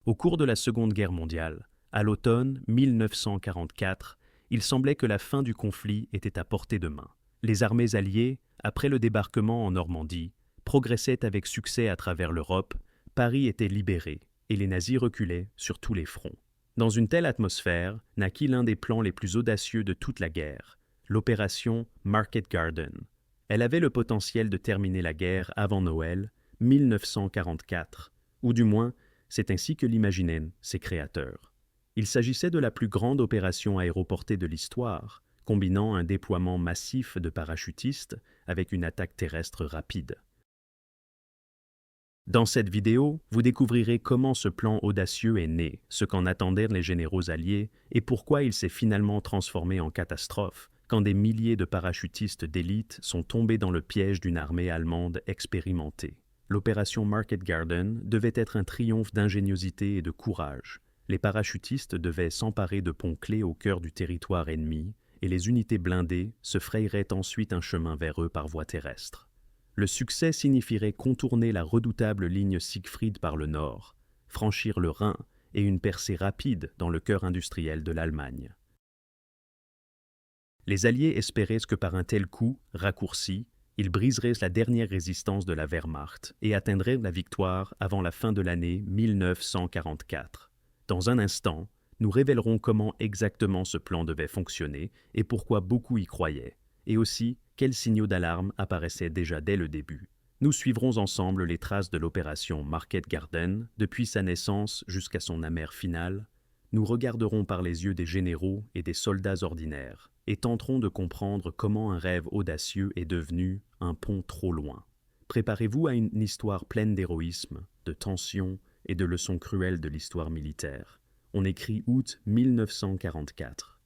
Au cours de la Seconde Guerre mondiale, à l'automne 1944, il semblait que la fin du conflit était à portée de main. Les armées alliées, après le débarquement en Normandie, progressaient avec succès à travers l'Europe, Paris était libéré et les nazis reculaient sur tous les fronts. Dans une telle atmosphère naquit l'un des plans les plus audacieux de toute la guerre, l'opération Market Garden. Elle avait le potentiel de terminer la guerre avant Noël 1944, ou du moins, c'est ainsi que l'imaginaient ses créateurs. Il s'agissait de la plus grande opération aéroportée de l'histoire, combinant un déploiement massif de parachutistes avec une attaque terrestre rapide. Dans cette vidéo, vous découvrirez comment ce plan audacieux est né, ce qu'en attendaient les généraux alliés et pourquoi il s'est finalement transformé en catastrophe quand des milliers de parachutistes d'élite sont tombés dans le piège d'une armée allemande expérimentée. L'opération Market Garden devait être un triomphe d'ingéniosité et de courage. Les parachutistes devaient s'emparer de ponts clés au cœur du territoire ennemi et les unités blindées se frayeraient ensuite un chemin vers eux par voie terrestre. Le succès signifierait contourner la redoutable ligne Siegfried par le nord, franchir le Rhin et une percée rapide dans le cœur industriel de l'Allemagne. Les Alliés espéraient que par un tel coup, raccourci, ils briseraient la dernière résistance de la Wehrmacht et atteindraient la victoire avant la fin de l'année 1944. Dans un instant, nous révélerons comment exactement ce plan devait fonctionner et pourquoi beaucoup y croyaient, et aussi quels signaux d'alarme apparaissaient déjà dès le début. Nous suivrons ensemble les traces de l'opération Market Garden, depuis sa naissance jusqu'à son amère finale. Nous regarderons par les yeux des généraux et des soldats ordinaires, et tenterons de comprendre comment un rêve audacieux est devenu un pont trop loin. Préparez-vous à une histoire pleine d'héroïsme, de tension et de leçons cruelles de l'histoire militaire. On écrit août 1944.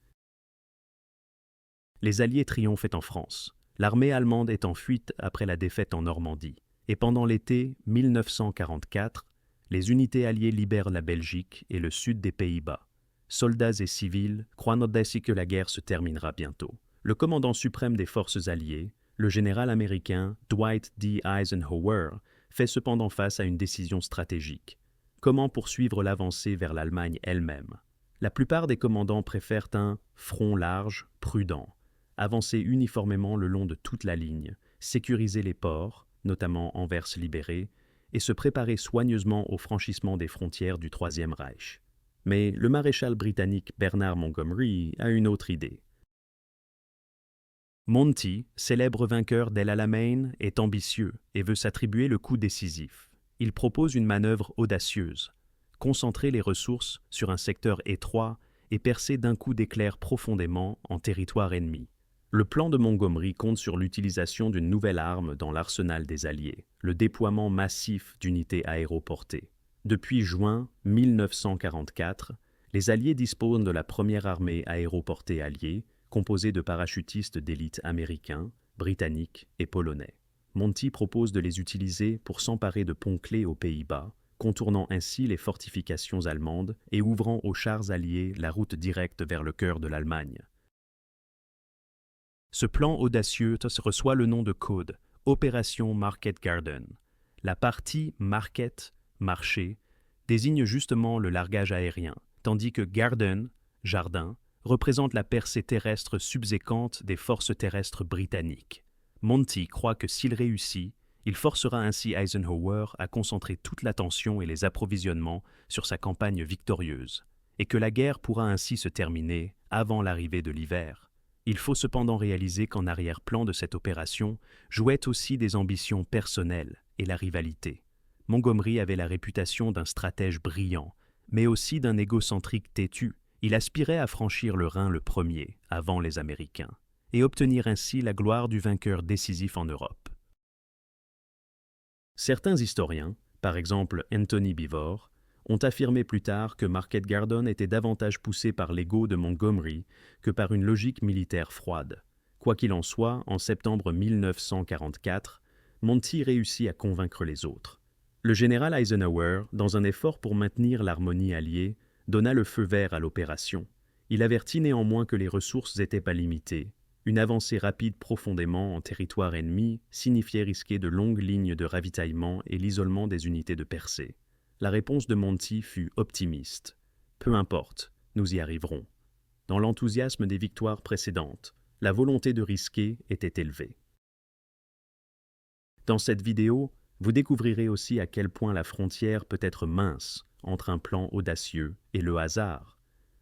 Les Alliés triomphaient en France. L'armée allemande est en fuite après la défaite en Normandie. Et pendant l'été 1944, les unités alliées libèrent la Belgique et le sud des Pays-Bas. Soldats et civils croient ainsi que la guerre se terminera bientôt. Le commandant suprême des forces alliées, le général américain Dwight D. Eisenhower, fait cependant face à une décision stratégique. Comment poursuivre l'avancée vers l'Allemagne elle-même? La plupart des commandants préfèrent un front large, prudent, avancer uniformément le long de toute la ligne, sécuriser les ports, notamment Anvers libéré, et se préparer soigneusement au franchissement des frontières du Troisième Reich. Mais le maréchal britannique Bernard Montgomery a une autre idée. Monty, célèbre vainqueur d'El Alamein, est ambitieux et veut s'attribuer le coup décisif. Il propose une manœuvre audacieuse, concentrer les ressources sur un secteur étroit et percer d'un coup d'éclair profondément en territoire ennemi. Le plan de Montgomery compte sur l'utilisation d'une nouvelle arme dans l'arsenal des Alliés, le déploiement massif d'unités aéroportées. Depuis juin 1944, les Alliés disposent de la première armée aéroportée alliée, composée de parachutistes d'élite américains, britanniques et polonais. Monty propose de les utiliser pour s'emparer de ponts clés aux Pays-Bas, contournant ainsi les fortifications allemandes et ouvrant aux chars alliés la route directe vers le cœur de l'Allemagne. Ce plan audacieux reçoit le nom de code Opération Market Garden. La partie Market, marché, désigne justement le largage aérien, tandis que Garden, jardin, représente la percée terrestre subséquente des forces terrestres britanniques. Monty croit que s'il réussit, il forcera ainsi Eisenhower à concentrer toute l'attention et les approvisionnements sur sa campagne victorieuse, et que la guerre pourra ainsi se terminer avant l'arrivée de l'hiver. Il faut cependant réaliser qu'en arrière-plan de cette opération jouaient aussi des ambitions personnelles et la rivalité. Montgomery avait la réputation d'un stratège brillant, mais aussi d'un égocentrique têtu. Il aspirait à franchir le Rhin le premier, avant les Américains, et obtenir ainsi la gloire du vainqueur décisif en Europe. Certains historiens, par exemple Anthony Beevor, ont affirmé plus tard que Market Garden était davantage poussé par l'ego de Montgomery que par une logique militaire froide. Quoi qu'il en soit, en septembre 1944, Monty réussit à convaincre les autres. Le général Eisenhower, dans un effort pour maintenir l'harmonie alliée, donna le feu vert à l'opération. Il avertit néanmoins que les ressources n'étaient pas limitées. Une avancée rapide profondément en territoire ennemi signifiait risquer de longues lignes de ravitaillement et l'isolement des unités de percée. La réponse de Monty fut optimiste. Peu importe, nous y arriverons. Dans l'enthousiasme des victoires précédentes, la volonté de risquer était élevée. Dans cette vidéo, vous découvrirez aussi à quel point la frontière peut être mince entre un plan audacieux et le hasard.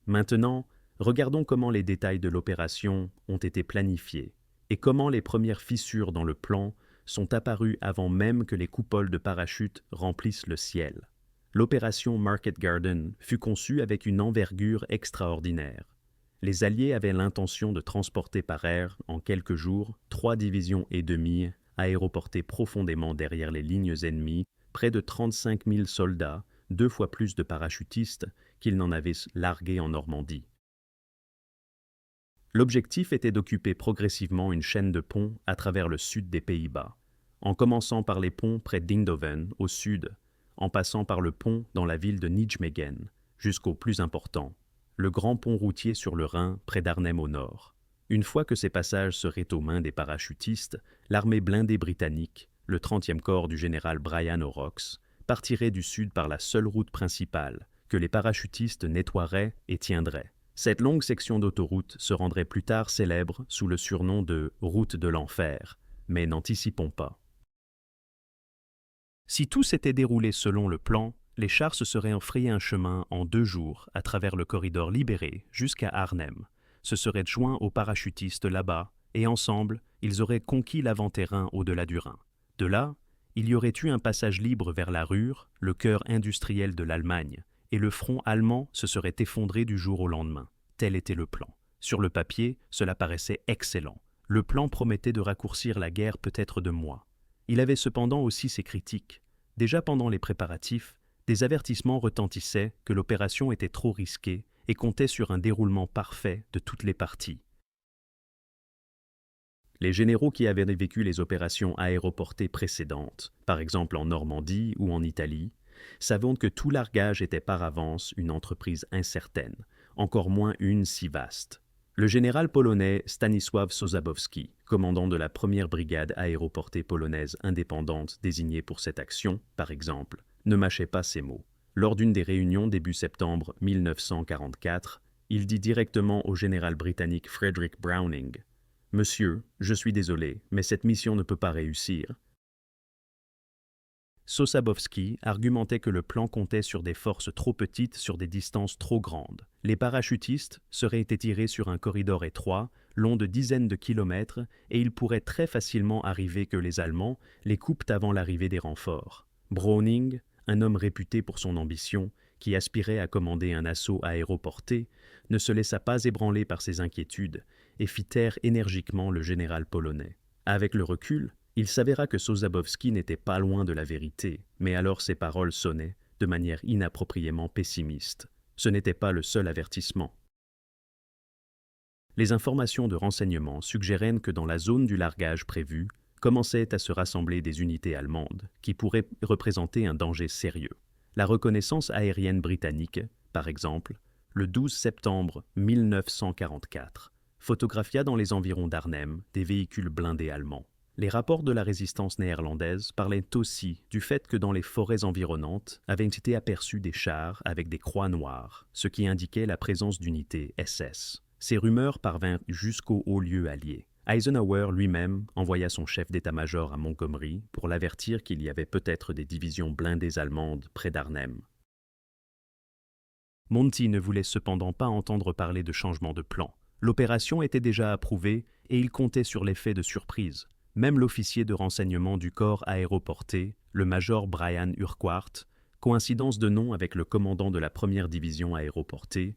Maintenant, regardons comment les détails de l'opération ont été planifiés et comment les premières fissures dans le plan sont apparues avant même que les coupoles de parachutes remplissent le ciel. L'opération Market Garden fut conçue avec une envergure extraordinaire. Les Alliés avaient l'intention de transporter par air, en quelques jours, 3 divisions et demie aéroportées profondément derrière les lignes ennemies, près de 35 000 soldats, 2 fois plus de parachutistes qu'ils n'en avaient largués en Normandie. L'objectif était d'occuper progressivement une chaîne de ponts à travers le sud des Pays-Bas, en commençant par les ponts près d'Eindhoven, au sud, en passant par le pont dans la ville de Nijmegen, jusqu'au plus important, le grand pont routier sur le Rhin près d'Arnhem au nord. Une fois que ces passages seraient aux mains des parachutistes, l'armée blindée britannique, le 30e corps du général Brian O'Rourke, partirait du sud par la seule route principale, que les parachutistes nettoieraient et tiendraient. Cette longue section d'autoroute se rendrait plus tard célèbre sous le surnom de « route de l'enfer », mais n'anticipons pas. Si tout s'était déroulé selon le plan, les chars se seraient frayé un chemin en 2 jours à travers le corridor libéré jusqu'à Arnhem, se seraient joints aux parachutistes là-bas, et ensemble, ils auraient conquis l'avant-terrain au-delà du Rhin. De là, il y aurait eu un passage libre vers la Ruhr, le cœur industriel de l'Allemagne, et le front allemand se serait effondré du jour au lendemain. Tel était le plan. Sur le papier, cela paraissait excellent. Le plan promettait de raccourcir la guerre peut-être de mois. Il avait cependant aussi ses critiques. Déjà pendant les préparatifs, des avertissements retentissaient que l'opération était trop risquée et comptait sur un déroulement parfait de toutes les parties. Les généraux qui avaient vécu les opérations aéroportées précédentes, par exemple en Normandie ou en Italie, savant que tout largage était par avance une entreprise incertaine, encore moins une si vaste. Le général polonais Stanisław Sosabowski, commandant de la première brigade aéroportée polonaise indépendante désignée pour cette action, par exemple, ne mâchait pas ses mots. Lors d'une des réunions début septembre 1944, il dit directement au général britannique Frederick Browning « Monsieur, je suis désolé, mais cette mission ne peut pas réussir. » Sosabowski argumentait que le plan comptait sur des forces trop petites sur des distances trop grandes. Les parachutistes seraient étirés sur un corridor étroit, long de dizaines de kilomètres, et il pourrait très facilement arriver que les Allemands les coupent avant l'arrivée des renforts. Browning, un homme réputé pour son ambition, qui aspirait à commander un assaut aéroporté, ne se laissa pas ébranler par ces inquiétudes et fit taire énergiquement le général polonais. Avec le recul, il s'avéra que Sosabowski n'était pas loin de la vérité, mais alors ses paroles sonnaient de manière inappropriément pessimiste. Ce n'était pas le seul avertissement. Les informations de renseignement suggéraient que dans la zone du largage prévu, commençaient à se rassembler des unités allemandes qui pourraient représenter un danger sérieux. La reconnaissance aérienne britannique, par exemple, le 12 septembre 1944, photographia dans les environs d'Arnhem des véhicules blindés allemands. Les rapports de la résistance néerlandaise parlaient aussi du fait que dans les forêts environnantes avaient été aperçus des chars avec des croix noires, ce qui indiquait la présence d'unités SS. Ces rumeurs parvinrent jusqu'aux hauts lieux alliés. Eisenhower lui-même envoya son chef d'état-major à Montgomery pour l'avertir qu'il y avait peut-être des divisions blindées allemandes près d'Arnhem. Monty ne voulait cependant pas entendre parler de changement de plan. L'opération était déjà approuvée et il comptait sur l'effet de surprise. Même l'officier de renseignement du corps aéroporté, le major Brian Urquhart, coïncidence de nom avec le commandant de la première division aéroportée,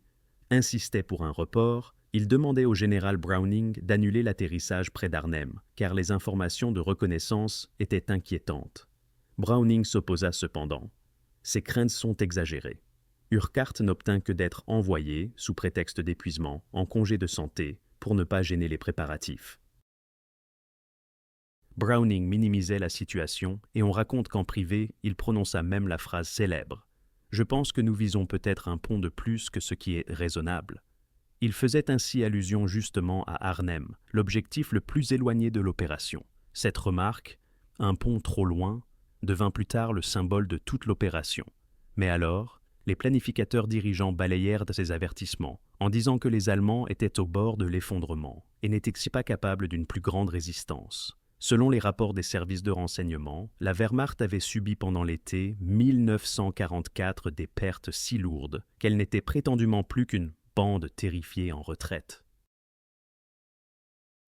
insistait pour un report. Il demandait au général Browning d'annuler l'atterrissage près d'Arnhem, car les informations de reconnaissance étaient inquiétantes. Browning s'opposa cependant. Ses craintes sont exagérées. Urquhart n'obtint que d'être envoyé, sous prétexte d'épuisement, en congé de santé, pour ne pas gêner les préparatifs. Browning minimisait la situation et on raconte qu'en privé, il prononça même la phrase célèbre « Je pense que nous visons peut-être un pont de plus que ce qui est raisonnable ». Il faisait ainsi allusion justement à Arnhem, l'objectif le plus éloigné de l'opération. Cette remarque, un pont trop loin, devint plus tard le symbole de toute l'opération. Mais alors, les planificateurs dirigeants balayèrent ces avertissements, en disant que les Allemands étaient au bord de l'effondrement et n'étaient pas capables d'une plus grande résistance. Selon les rapports des services de renseignement, la Wehrmacht avait subi pendant l'été 1944 des pertes si lourdes qu'elle n'était prétendument plus qu'une bande terrifiée en retraite.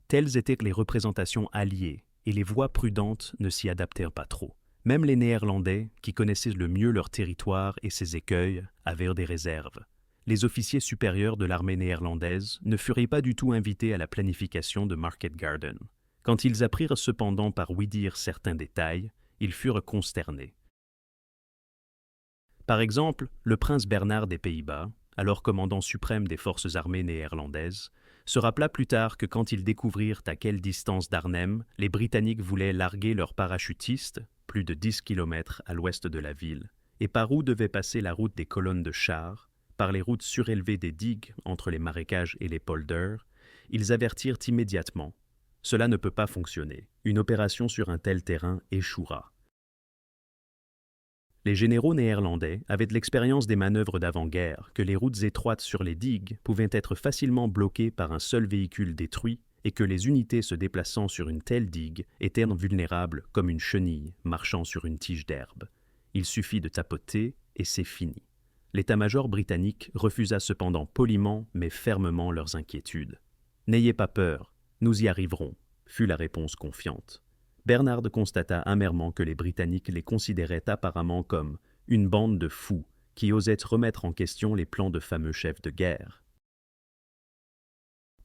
Telles étaient les représentations alliées, et les voix prudentes ne s'y adaptèrent pas trop. Même les Néerlandais, qui connaissaient le mieux leur territoire et ses écueils, avaient des réserves. Les officiers supérieurs de l'armée néerlandaise ne furent pas du tout invités à la planification de Market Garden. Quand ils apprirent cependant par ouï-dire certains détails, ils furent consternés. Par exemple, le prince Bernard des Pays-Bas, alors commandant suprême des forces armées néerlandaises, se rappela plus tard que quand ils découvrirent à quelle distance d'Arnhem les Britanniques voulaient larguer leurs parachutistes, plus de 10 kilomètres à l'ouest de la ville, et par où devait passer la route des colonnes de chars, par les routes surélevées des digues entre les marécages et les polders, ils avertirent immédiatement. Cela ne peut pas fonctionner. Une opération sur un tel terrain échouera. Les généraux néerlandais avaient de l'expérience des manœuvres d'avant-guerre, que les routes étroites sur les digues pouvaient être facilement bloquées par un seul véhicule détruit et que les unités se déplaçant sur une telle digue étaient vulnérables comme une chenille marchant sur une tige d'herbe. Il suffit de tapoter et c'est fini. L'état-major britannique refusa cependant poliment mais fermement leurs inquiétudes. « N'ayez pas peur, nous y arriverons », fut la réponse confiante. Bernard constata amèrement que les Britanniques les considéraient apparemment comme une bande de fous qui osaient remettre en question les plans de fameux chefs de guerre.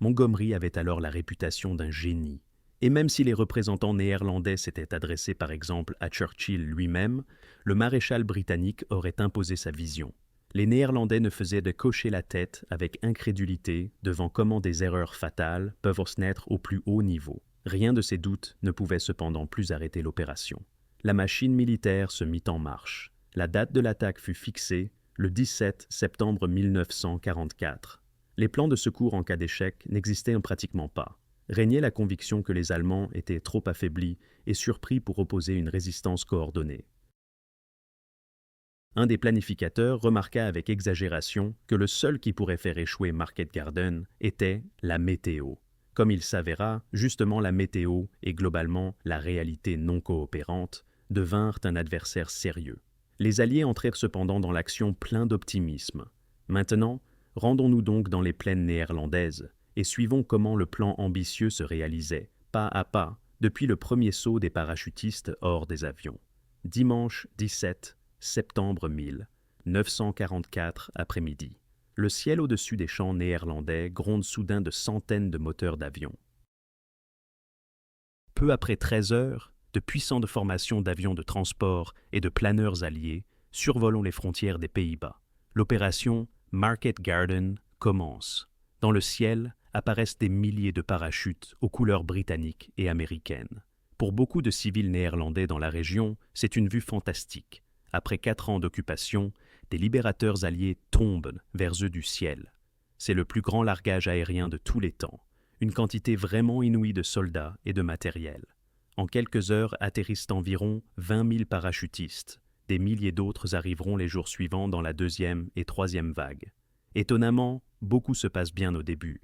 Montgomery avait alors la réputation d'un génie, et même si les représentants néerlandais s'étaient adressés par exemple à Churchill lui-même, le maréchal britannique aurait imposé sa vision. Les Néerlandais ne faisaient de cocher la tête avec incrédulité devant comment des erreurs fatales peuvent se naître au plus haut niveau. Rien de ces doutes ne pouvait cependant plus arrêter l'opération. La machine militaire se mit en marche. La date de l'attaque fut fixée le 17 septembre 1944. Les plans de secours en cas d'échec n'existaient pratiquement pas. Régnait la conviction que les Allemands étaient trop affaiblis et surpris pour opposer une résistance coordonnée. Un des planificateurs remarqua avec exagération que le seul qui pourrait faire échouer Market Garden était la météo. Comme il s'avéra, justement la météo et globalement la réalité non coopérante devinrent un adversaire sérieux. Les Alliés entrèrent cependant dans l'action pleins d'optimisme. Maintenant, rendons-nous donc dans les plaines néerlandaises et suivons comment le plan ambitieux se réalisait, pas à pas, depuis le premier saut des parachutistes hors des avions. Dimanche 17 septembre 1944 après-midi. Le ciel au-dessus des champs néerlandais gronde soudain de centaines de moteurs d'avions. Peu après 13 heures, de puissantes formations d'avions de transport et de planeurs alliés survolent les frontières des Pays-Bas. L'opération Market Garden commence. Dans le ciel apparaissent des milliers de parachutes aux couleurs britanniques et américaines. Pour beaucoup de civils néerlandais dans la région, c'est une vue fantastique. Après 4 ans d'occupation, des libérateurs alliés tombent vers eux du ciel. C'est le plus grand largage aérien de tous les temps, une quantité vraiment inouïe de soldats et de matériel. En quelques heures atterrissent environ 20 000 parachutistes. Des milliers d'autres arriveront les jours suivants dans la 2e et 3e vague. Étonnamment, beaucoup se passe bien au début.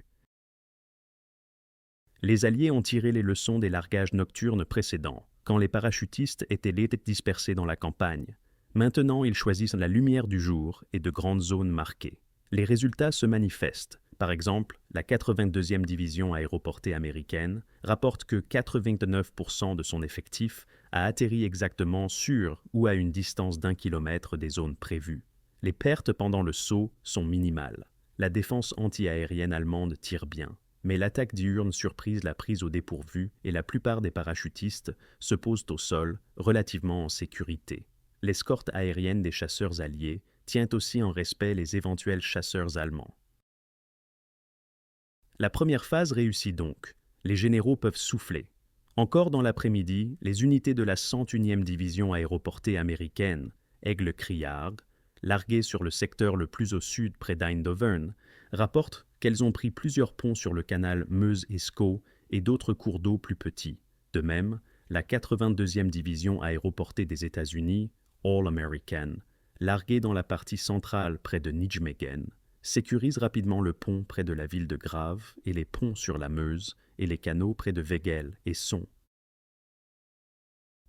Les Alliés ont tiré les leçons des largages nocturnes précédents, quand les parachutistes étaient dispersés dans la campagne. Maintenant, ils choisissent la lumière du jour et de grandes zones marquées. Les résultats se manifestent. Par exemple, la 82e division aéroportée américaine rapporte que 89% de son effectif a atterri exactement sur ou à une distance d'1 kilomètre des zones prévues. Les pertes pendant le saut sont minimales. La défense anti-aérienne allemande tire bien. Mais l'attaque diurne surprise la prise au dépourvu et la plupart des parachutistes se posent au sol, relativement en sécurité. L'escorte aérienne des chasseurs alliés tient aussi en respect les éventuels chasseurs allemands. La première phase réussit donc. Les généraux peuvent souffler. Encore dans l'après-midi, les unités de la 101e division aéroportée américaine, Aigle-Criard, larguées sur le secteur le plus au sud près d'Eindhoven, rapportent qu'elles ont pris plusieurs ponts sur le canal Meuse-Escaut et d'autres cours d'eau plus petits. De même, la 82e division aéroportée des États-Unis, All American, largués dans la partie centrale près de Nijmegen, sécurisent rapidement le pont près de la ville de Grave et les ponts sur la Meuse et les canaux près de Wegel et Son.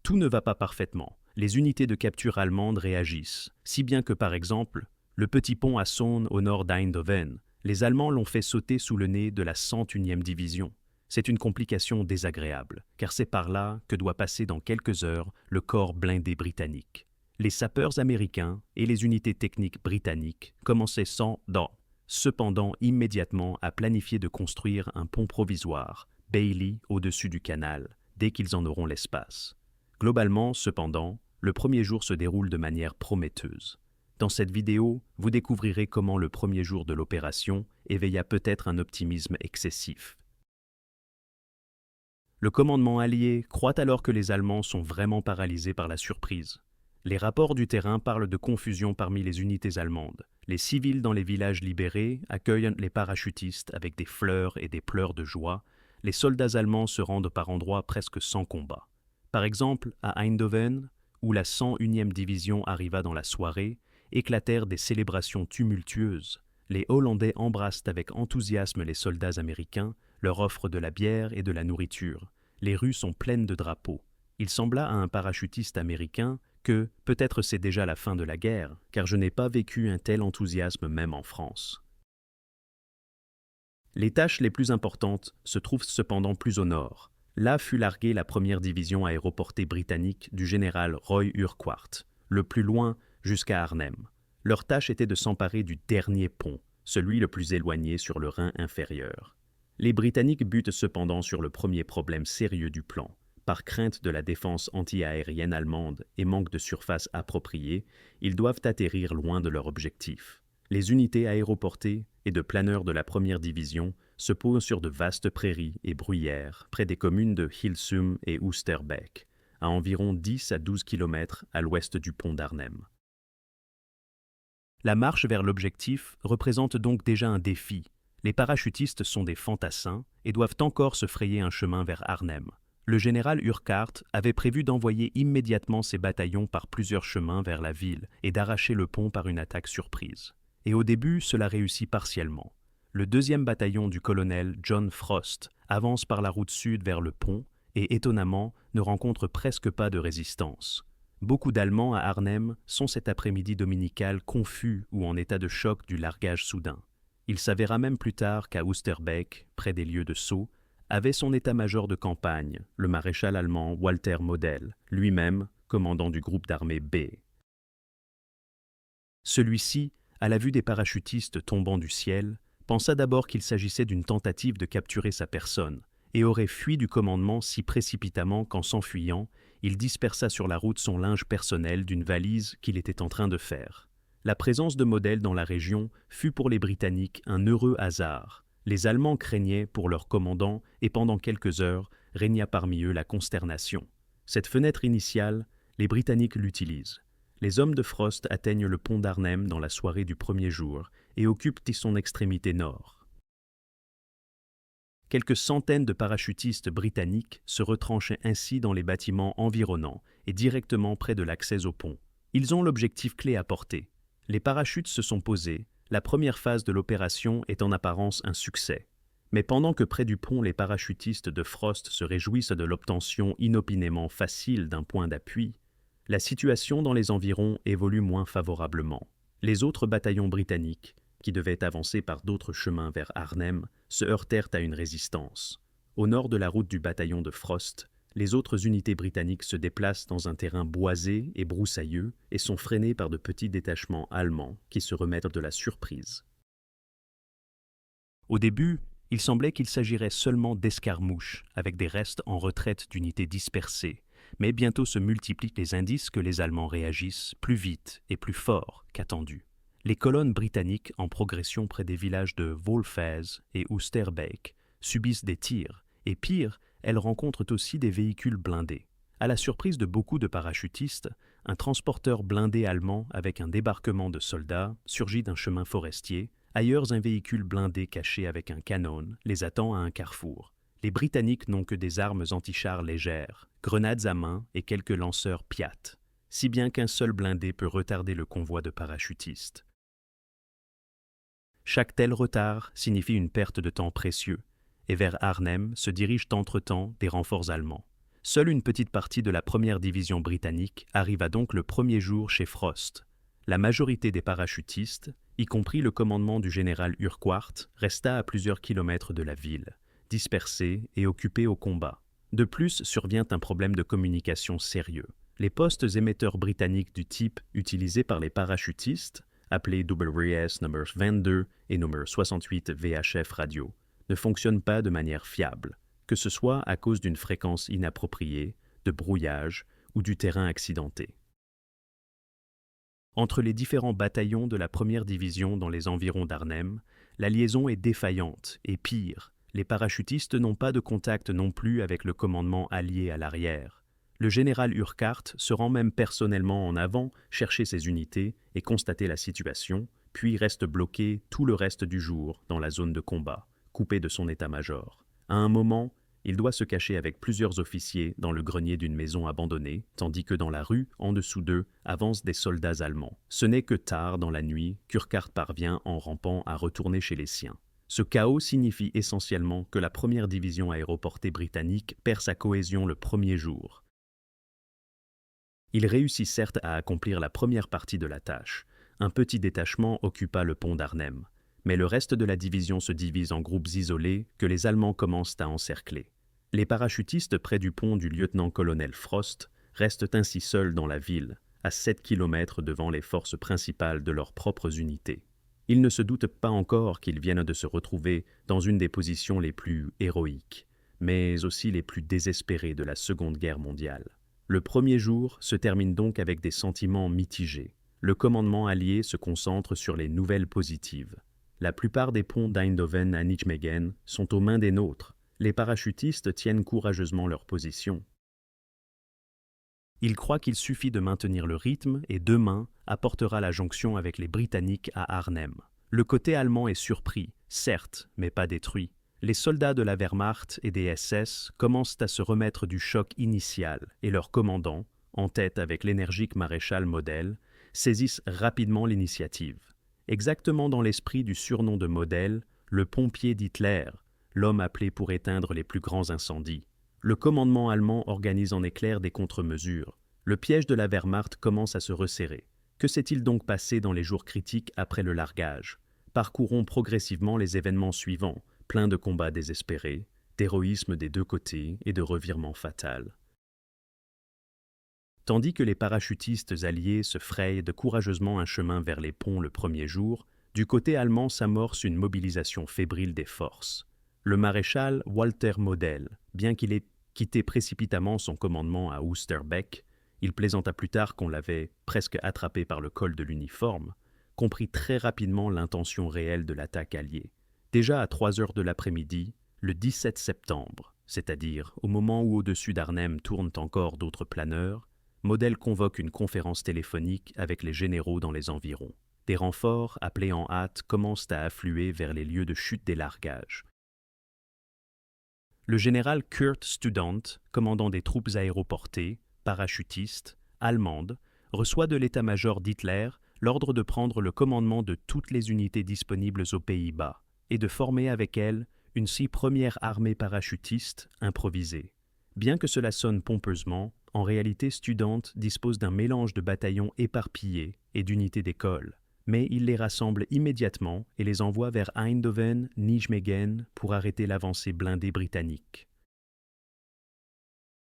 Tout ne va pas parfaitement. Les unités de capture allemandes réagissent, si bien que par exemple, le petit pont à Son au nord d'Eindhoven, les Allemands l'ont fait sauter sous le nez de la 101e division. C'est une complication désagréable, car c'est par là que doit passer dans quelques heures le corps blindé britannique. Les sapeurs américains et les unités techniques britanniques commençaient cependant immédiatement à planifier de construire un pont provisoire, Bailey, au-dessus du canal, dès qu'ils en auront l'espace. Globalement, cependant, le premier jour se déroule de manière prometteuse. Dans cette vidéo, vous découvrirez comment le premier jour de l'opération éveilla peut-être un optimisme excessif. Le commandement allié croit alors que les Allemands sont vraiment paralysés par la surprise. Les rapports du terrain parlent de confusion parmi les unités allemandes. Les civils dans les villages libérés accueillent les parachutistes avec des fleurs et des pleurs de joie. Les soldats allemands se rendent par endroits presque sans combat. Par exemple, à Eindhoven, où la 101e division arriva dans la soirée, éclatèrent des célébrations tumultueuses. Les Hollandais embrassent avec enthousiasme les soldats américains, leur offrent de la bière et de la nourriture. Les rues sont pleines de drapeaux. Il sembla à un parachutiste américain que peut-être c'est déjà la fin de la guerre, car je n'ai pas vécu un tel enthousiasme même en France. Les tâches les plus importantes se trouvent cependant plus au nord. Là fut larguée la première division aéroportée britannique du général Roy Urquhart, le plus loin jusqu'à Arnhem. Leur tâche était de s'emparer du dernier pont, celui le plus éloigné sur le Rhin inférieur. Les Britanniques butent cependant sur le premier problème sérieux du plan. Par crainte de la défense anti-aérienne allemande et manque de surface appropriée, ils doivent atterrir loin de leur objectif. Les unités aéroportées et de planeurs de la première division se posent sur de vastes prairies et bruyères près des communes de Hilsum et Oosterbeek, à environ 10 à 12 km à l'ouest du pont d'Arnhem. La marche vers l'objectif représente donc déjà un défi. Les parachutistes sont des fantassins et doivent encore se frayer un chemin vers Arnhem. Le général Urquhart avait prévu d'envoyer immédiatement ses bataillons par plusieurs chemins vers la ville et d'arracher le pont par une attaque surprise. Et au début, cela réussit partiellement. Le 2e bataillon du colonel John Frost avance par la route sud vers le pont et, étonnamment, ne rencontre presque pas de résistance. Beaucoup d'Allemands à Arnhem sont cet après-midi dominical confus ou en état de choc du largage soudain. Il s'avéra même plus tard qu'à Oosterbeek, près des lieux de saut, avait son état-major de campagne, le maréchal allemand Walter Model, lui-même commandant du groupe d'armée B. Celui-ci, à la vue des parachutistes tombant du ciel, pensa d'abord qu'il s'agissait d'une tentative de capturer sa personne et aurait fui du commandement si précipitamment qu'en s'enfuyant, il dispersa sur la route son linge personnel d'une valise qu'il était en train de faire. La présence de Model dans la région fut pour les Britanniques un heureux hasard. Les Allemands craignaient pour leur commandant et pendant quelques heures régna parmi eux la consternation. Cette fenêtre initiale, les Britanniques l'utilisent. Les hommes de Frost atteignent le pont d'Arnhem dans la soirée du premier jour et occupent son extrémité nord. Quelques centaines de parachutistes britanniques se retranchaient ainsi dans les bâtiments environnants et directement près de l'accès au pont. Ils ont l'objectif clé à portée. Les parachutes se sont posés. La première phase de l'opération est en apparence un succès. Mais pendant que près du pont les parachutistes de Frost se réjouissent de l'obtention inopinément facile d'un point d'appui, la situation dans les environs évolue moins favorablement. Les autres bataillons britanniques, qui devaient avancer par d'autres chemins vers Arnhem, se heurtèrent à une résistance. Au nord de la route du bataillon de Frost, les autres unités britanniques se déplacent dans un terrain boisé et broussailleux et sont freinées par de petits détachements allemands qui se remettent de la surprise. Au début, il semblait qu'il s'agirait seulement d'escarmouches, avec des restes en retraite d'unités dispersées, mais bientôt se multiplient les indices que les Allemands réagissent plus vite et plus fort qu'attendu. Les colonnes britanniques en progression près des villages de Wolfez et Oosterbeek subissent des tirs, et pire, elles rencontrent aussi des véhicules blindés. À la surprise de beaucoup de parachutistes, un transporteur blindé allemand avec un débarquement de soldats surgit d'un chemin forestier. Ailleurs, un véhicule blindé caché avec un canon les attend à un carrefour. Les Britanniques n'ont que des armes anti-chars légères, grenades à main et quelques lanceurs Piat. si bien qu'un seul blindé peut retarder le convoi de parachutistes. Chaque tel retard signifie une perte de temps précieux, et vers Arnhem se dirigent entre-temps des renforts allemands. Seule une petite partie de la première division britannique arriva donc le premier jour chez Frost. La majorité des parachutistes, y compris le commandement du général Urquhart, resta à plusieurs kilomètres de la ville, dispersé et occupé au combat. De plus, survient un problème de communication sérieux. Les postes émetteurs britanniques du type utilisé par les parachutistes, appelés WRS numéro 22 et numéro 68 VHF radio, ne fonctionnent pas de manière fiable, que ce soit à cause d'une fréquence inappropriée, de brouillage ou du terrain accidenté. Entre les différents bataillons de la première division dans les environs d'Arnhem, la liaison est défaillante et pire, les parachutistes n'ont pas de contact non plus avec le commandement allié à l'arrière. Le général Urquhart se rend même personnellement en avant chercher ses unités et constater la situation, puis reste bloqué tout le reste du jour dans la zone de combat, coupé de son état-major. À un moment, il doit se cacher avec plusieurs officiers dans le grenier d'une maison abandonnée, tandis que dans la rue, en dessous d'eux, avancent des soldats allemands. Ce n'est que tard dans la nuit qu'Urquhart parvient en rampant à retourner chez les siens. Ce chaos signifie essentiellement que la première division aéroportée britannique perd sa cohésion le premier jour. Il réussit certes à accomplir la première partie de la tâche. Un petit détachement occupa le pont d'Arnhem, mais le reste de la division se divise en groupes isolés que les Allemands commencent à encercler. Les parachutistes près du pont du lieutenant-colonel Frost restent ainsi seuls dans la ville, à 7 km devant les forces principales de leurs propres unités. Ils ne se doutent pas encore qu'ils viennent de se retrouver dans une des positions les plus héroïques, mais aussi les plus désespérées de la Seconde Guerre mondiale. Le premier jour se termine donc avec des sentiments mitigés. Le commandement allié se concentre sur les nouvelles positives. La plupart des ponts d'Eindhoven à Nijmegen sont aux mains des nôtres. Les parachutistes tiennent courageusement leur position. Ils croient qu'il suffit de maintenir le rythme et demain apportera la jonction avec les Britanniques à Arnhem. Le côté allemand est surpris, certes, mais pas détruit. Les soldats de la Wehrmacht et des SS commencent à se remettre du choc initial et leur commandant, en tête avec l'énergique maréchal Model, saisissent rapidement l'initiative. Exactement dans l'esprit du surnom de Model, le pompier d'Hitler, l'homme appelé pour éteindre les plus grands incendies. Le commandement allemand organise en éclair des contre-mesures. Le piège de la Wehrmacht commence à se resserrer. Que s'est-il donc passé dans les jours critiques après le largage? Parcourons progressivement les événements suivants, pleins de combats désespérés, d'héroïsme des deux côtés et de revirements fatals. Tandis que les parachutistes alliés se frayent de courageusement un chemin vers les ponts le premier jour, du côté allemand s'amorce une mobilisation fébrile des forces. Le maréchal Walter Model, bien qu'il ait quitté précipitamment son commandement à Oosterbeek, il plaisanta plus tard qu'on l'avait presque attrapé par le col de l'uniforme, comprit très rapidement l'intention réelle de l'attaque alliée. Déjà à 3 heures de l'après-midi, le 17 septembre, c'est-à-dire au moment où au-dessus d'Arnhem tournent encore d'autres planeurs, Model convoque une conférence téléphonique avec les généraux dans les environs. Des renforts, appelés en hâte, commencent à affluer vers les lieux de chute des largages. Le général Kurt Student, commandant des troupes aéroportées, parachutistes, allemandes, reçoit de l'état-major d'Hitler l'ordre de prendre le commandement de toutes les unités disponibles aux Pays-Bas et de former avec elles une première armée parachutiste improvisée. Bien que cela sonne pompeusement, en réalité Student dispose d'un mélange de bataillons éparpillés et d'unités d'école, mais il les rassemble immédiatement et les envoie vers Eindhoven, Nijmegen pour arrêter l'avancée blindée britannique.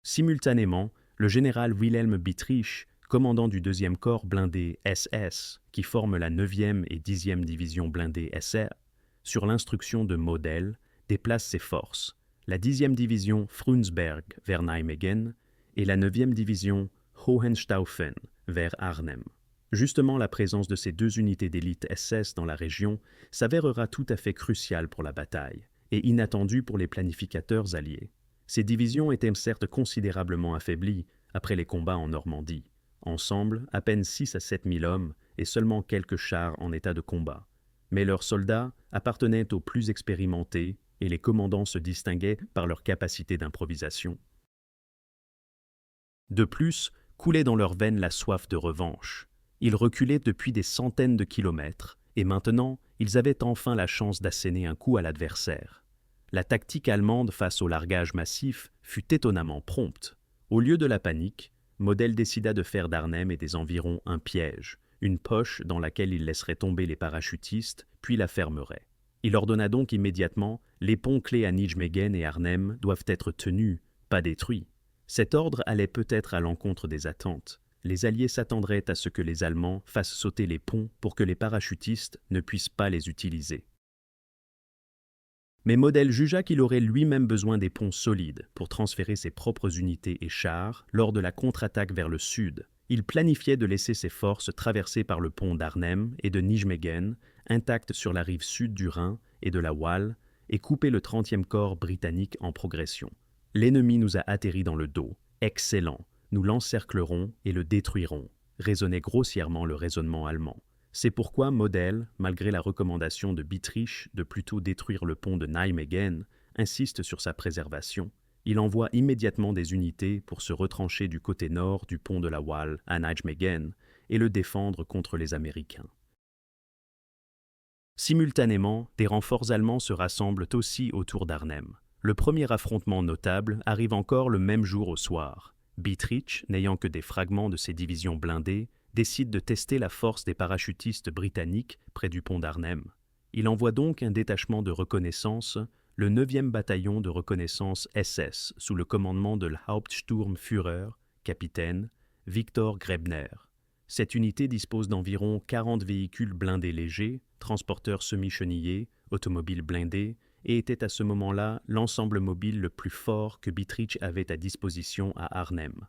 Simultanément, le général Wilhelm Bittrich, commandant du 2e corps blindé SS, qui forme la 9e et 10e division blindée SR, sur l'instruction de Model, déplace ses forces, la 10e division Frundsberg vers Nijmegen et la 9e division Hohenstaufen vers Arnhem. Justement, la présence de ces deux unités d'élite SS dans la région s'avérera tout à fait cruciale pour la bataille et inattendue pour les planificateurs alliés. Ces divisions étaient certes considérablement affaiblies après les combats en Normandie. Ensemble, à peine 6 à 7 000 hommes et seulement quelques chars en état de combat. Mais leurs soldats appartenaient aux plus expérimentés et les commandants se distinguaient par leur capacité d'improvisation. De plus, coulait dans leurs veines la soif de revanche. Ils reculaient depuis des centaines de kilomètres, et maintenant, ils avaient enfin la chance d'asséner un coup à l'adversaire. La tactique allemande face au largage massif fut étonnamment prompte. Au lieu de la panique, Model décida de faire d'Arnhem et des environs un piège, une poche dans laquelle il laisserait tomber les parachutistes, puis la fermerait. Il ordonna donc immédiatement « Les ponts clés à Nijmegen et Arnhem doivent être tenus, pas détruits ». Cet ordre allait peut-être à l'encontre des attentes. Les Alliés s'attendraient à ce que les Allemands fassent sauter les ponts pour que les parachutistes ne puissent pas les utiliser. Mais Model jugea qu'il aurait lui-même besoin des ponts solides pour transférer ses propres unités et chars lors de la contre-attaque vers le sud. Il planifiait de laisser ses forces traverser par le pont d'Arnhem et de Nijmegen, intactes sur la rive sud du Rhin et de la Waal, et couper le 30e corps britannique en progression. L'ennemi nous a atterri dans le dos. Excellent. Nous l'encerclerons et le détruirons, résonnait grossièrement le raisonnement allemand. C'est pourquoi Model, malgré la recommandation de Bittrich de plutôt détruire le pont de Nijmegen, insiste sur sa préservation. Il envoie immédiatement des unités pour se retrancher du côté nord du pont de la Waal à Nijmegen et le défendre contre les Américains. Simultanément, des renforts allemands se rassemblent aussi autour d'Arnhem. Le premier affrontement notable arrive encore le même jour au soir. Bittrich, n'ayant que des fragments de ses divisions blindées, décide de tester la force des parachutistes britanniques près du pont d'Arnhem. Il envoie donc un détachement de reconnaissance, le 9e bataillon de reconnaissance SS, sous le commandement de l'Hauptsturmführer, capitaine, Viktor Grebner. Cette unité dispose d'environ 40 véhicules blindés légers, transporteurs semi-chenillés, automobiles blindées, et était à ce moment-là l'ensemble mobile le plus fort que Bittrich avait à disposition à Arnhem.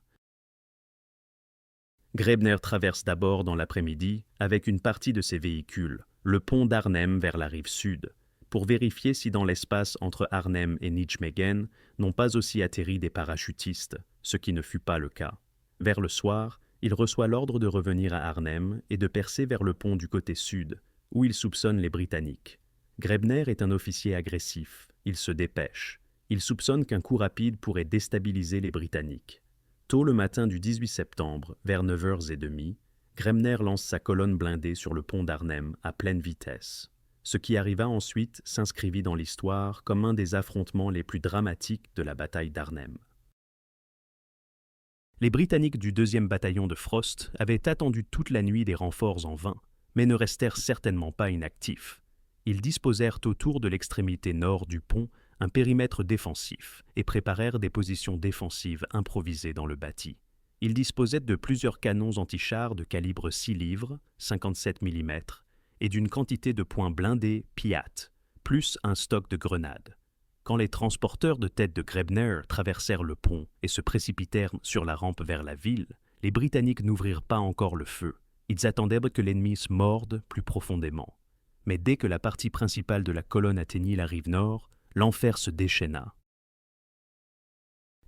Grebner traverse d'abord dans l'après-midi, avec une partie de ses véhicules, le pont d'Arnhem vers la rive sud, pour vérifier si dans l'espace entre Arnhem et Nijmegen n'ont pas aussi atterri des parachutistes, ce qui ne fut pas le cas. Vers le soir, il reçoit l'ordre de revenir à Arnhem et de percer vers le pont du côté sud, où il soupçonne les Britanniques. Grebner est un officier agressif, il se dépêche. Il soupçonne qu'un coup rapide pourrait déstabiliser les Britanniques. Tôt le matin du 18 septembre, vers 9h30, Grebner lance sa colonne blindée sur le pont d'Arnhem à pleine vitesse. Ce qui arriva ensuite s'inscrivit dans l'histoire comme un des affrontements les plus dramatiques de la bataille d'Arnhem. Les Britanniques du 2e bataillon de Frost avaient attendu toute la nuit des renforts en vain, mais ne restèrent certainement pas inactifs. Ils disposèrent autour de l'extrémité nord du pont un périmètre défensif et préparèrent des positions défensives improvisées dans le bâti. Ils disposaient de plusieurs canons antichars de calibre 6 livres, 57 mm, et d'une quantité de points blindés Piat, plus un stock de grenades. Quand les transporteurs de tête de Grebner traversèrent le pont et se précipitèrent sur la rampe vers la ville, les Britanniques n'ouvrirent pas encore le feu. Ils attendaient que l'ennemi se morde plus profondément. Mais dès que la partie principale de la colonne atteignit la rive nord, l'enfer se déchaîna.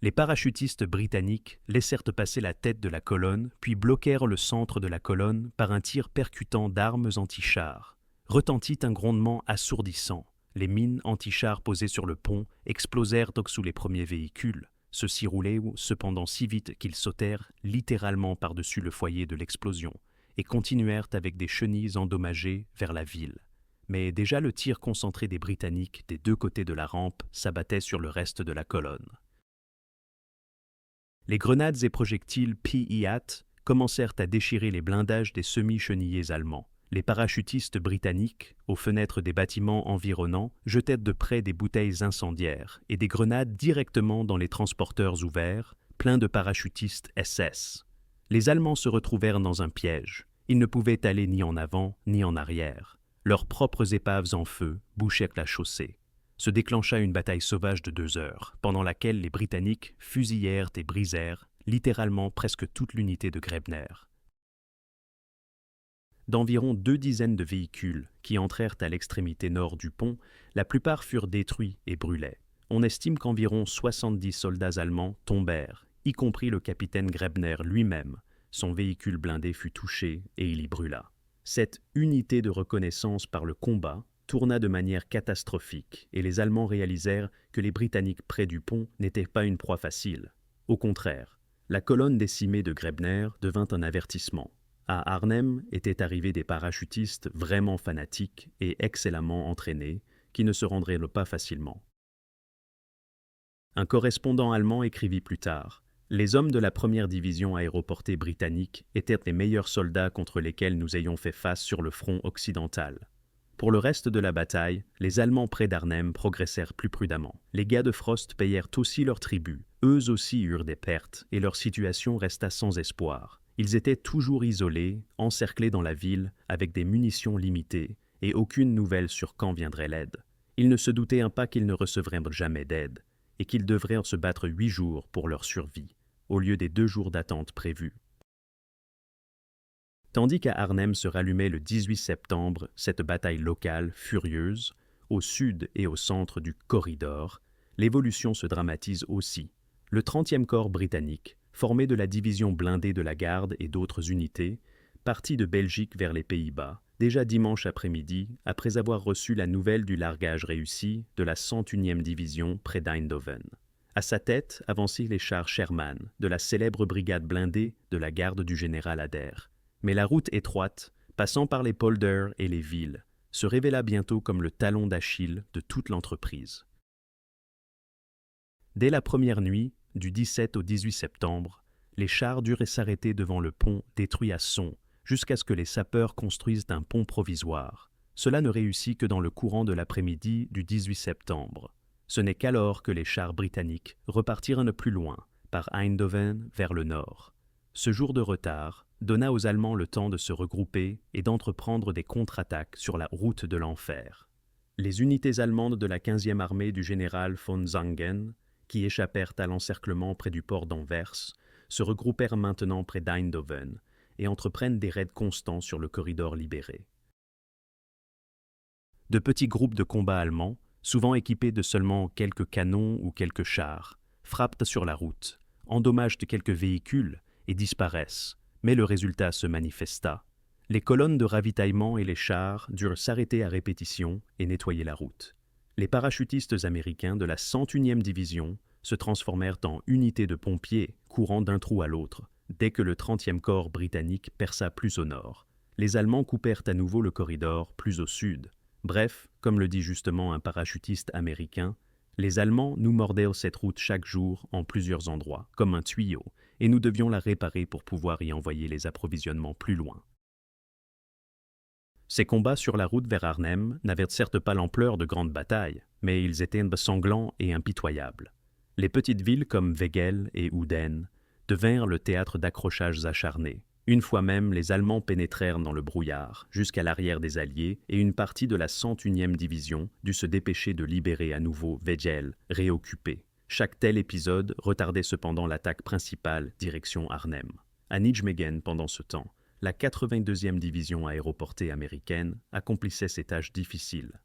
Les parachutistes britanniques laissèrent passer la tête de la colonne, puis bloquèrent le centre de la colonne par un tir percutant d'armes anti-chars. Retentit un grondement assourdissant. Les mines anti-chars posées sur le pont explosèrent sous les premiers véhicules. Ceux-ci roulaient cependant si vite qu'ils sautèrent littéralement par-dessus le foyer de l'explosion et continuèrent avec des chenilles endommagées vers la ville. Mais déjà le tir concentré des Britanniques des deux côtés de la rampe s'abattait sur le reste de la colonne. Les grenades et projectiles Piat commencèrent à déchirer les blindages des semi-chenillés allemands. Les parachutistes britanniques, aux fenêtres des bâtiments environnants, jetaient de près des bouteilles incendiaires et des grenades directement dans les transporteurs ouverts, pleins de parachutistes SS. Les Allemands se retrouvèrent dans un piège. Ils ne pouvaient aller ni en avant ni en arrière. Leurs propres épaves en feu bouchaient la chaussée. Se déclencha une bataille sauvage de 2 heures, pendant laquelle les Britanniques fusillèrent et brisèrent littéralement presque toute l'unité de Grebner. D'environ 2 dizaines de véhicules qui entrèrent à l'extrémité nord du pont, la plupart furent détruits et brûlaient. On estime qu'environ 70 soldats allemands tombèrent, y compris le capitaine Grebner lui-même. Son véhicule blindé fut touché et il y brûla. Cette unité de reconnaissance par le combat tourna de manière catastrophique et les Allemands réalisèrent que les Britanniques près du pont n'étaient pas une proie facile. Au contraire, La colonne décimée de Grebner devint un avertissement. À Arnhem étaient arrivés des parachutistes vraiment fanatiques et excellemment entraînés, qui ne se rendraient pas facilement. Un correspondant allemand écrivit plus tard « Les hommes de la première division aéroportée britannique étaient les meilleurs soldats contre lesquels nous ayons fait face sur le front occidental. Pour le reste de la bataille, les Allemands près d'Arnhem progressèrent plus prudemment. Les gars de Frost payèrent aussi leur tribut. Eux aussi eurent des pertes et leur situation resta sans espoir. Ils étaient toujours isolés, encerclés dans la ville, avec des munitions limitées et aucune nouvelle sur quand viendrait l'aide. Ils ne se doutaient pas qu'ils ne recevraient jamais d'aide et qu'ils devraient se battre 8 jours pour leur survie, au lieu des 2 jours d'attente prévus. Tandis qu'à Arnhem se rallumait le 18 septembre cette bataille locale furieuse, au sud et au centre du corridor, l'évolution se dramatise aussi. Le 30e corps britannique, formé de la division blindée de la garde et d'autres unités, partit de Belgique vers les Pays-Bas, déjà dimanche après-midi, après avoir reçu la nouvelle du largage réussi de la 101e division près d'Eindhoven. À sa tête avançaient les chars Sherman, de la célèbre brigade blindée de la garde du général Adair. Mais la route étroite, passant par les polders et les villes, se révéla bientôt comme le talon d'Achille de toute l'entreprise. Dès la première nuit, du 17 au 18 septembre, les chars durent s'arrêter devant le pont détruit à Son, jusqu'à ce que les sapeurs construisent un pont provisoire. Cela ne réussit que dans le courant de l'après-midi du 18 septembre. Ce n'est qu'alors que les chars britanniques repartirent un peu plus loin, par Eindhoven vers le nord. Ce jour de retard donna aux Allemands le temps de se regrouper et d'entreprendre des contre-attaques sur la route de l'enfer. Les unités allemandes de la 15e armée du général von Zangen, qui échappèrent à l'encerclement près du port d'Anvers, se regroupèrent maintenant près d'Eindhoven et entreprennent des raids constants sur le corridor libéré. De petits groupes de combat allemands, souvent équipés de seulement quelques canons ou quelques chars, frappent sur la route, endommagent quelques véhicules et disparaissent, mais le résultat se manifesta. Les colonnes de ravitaillement et les chars durent s'arrêter à répétition et nettoyer la route. Les parachutistes américains de la 101e division se transformèrent en unités de pompiers courant d'un trou à l'autre, dès que le 30e corps britannique perça plus au nord. Les Allemands coupèrent à nouveau le corridor plus au sud. Bref, comme le dit justement un parachutiste américain, les Allemands nous mordèrent cette route chaque jour en plusieurs endroits, comme un tuyau, et nous devions la réparer pour pouvoir y envoyer les approvisionnements plus loin. Ces combats sur la route vers Arnhem n'avaient certes pas l'ampleur de grandes batailles, mais ils étaient sanglants et impitoyables. Les petites villes comme Wegel et Ouden devinrent le théâtre d'accrochages acharnés. Une fois même, les Allemands pénétrèrent dans le brouillard, jusqu'à l'arrière des Alliés, et une partie de la 101e division dut se dépêcher de libérer à nouveau Wegel, réoccupé. Chaque tel épisode retardait cependant l'attaque principale direction Arnhem. À Nijmegen, pendant ce temps, la 82e division aéroportée américaine accomplissait ses tâches difficiles.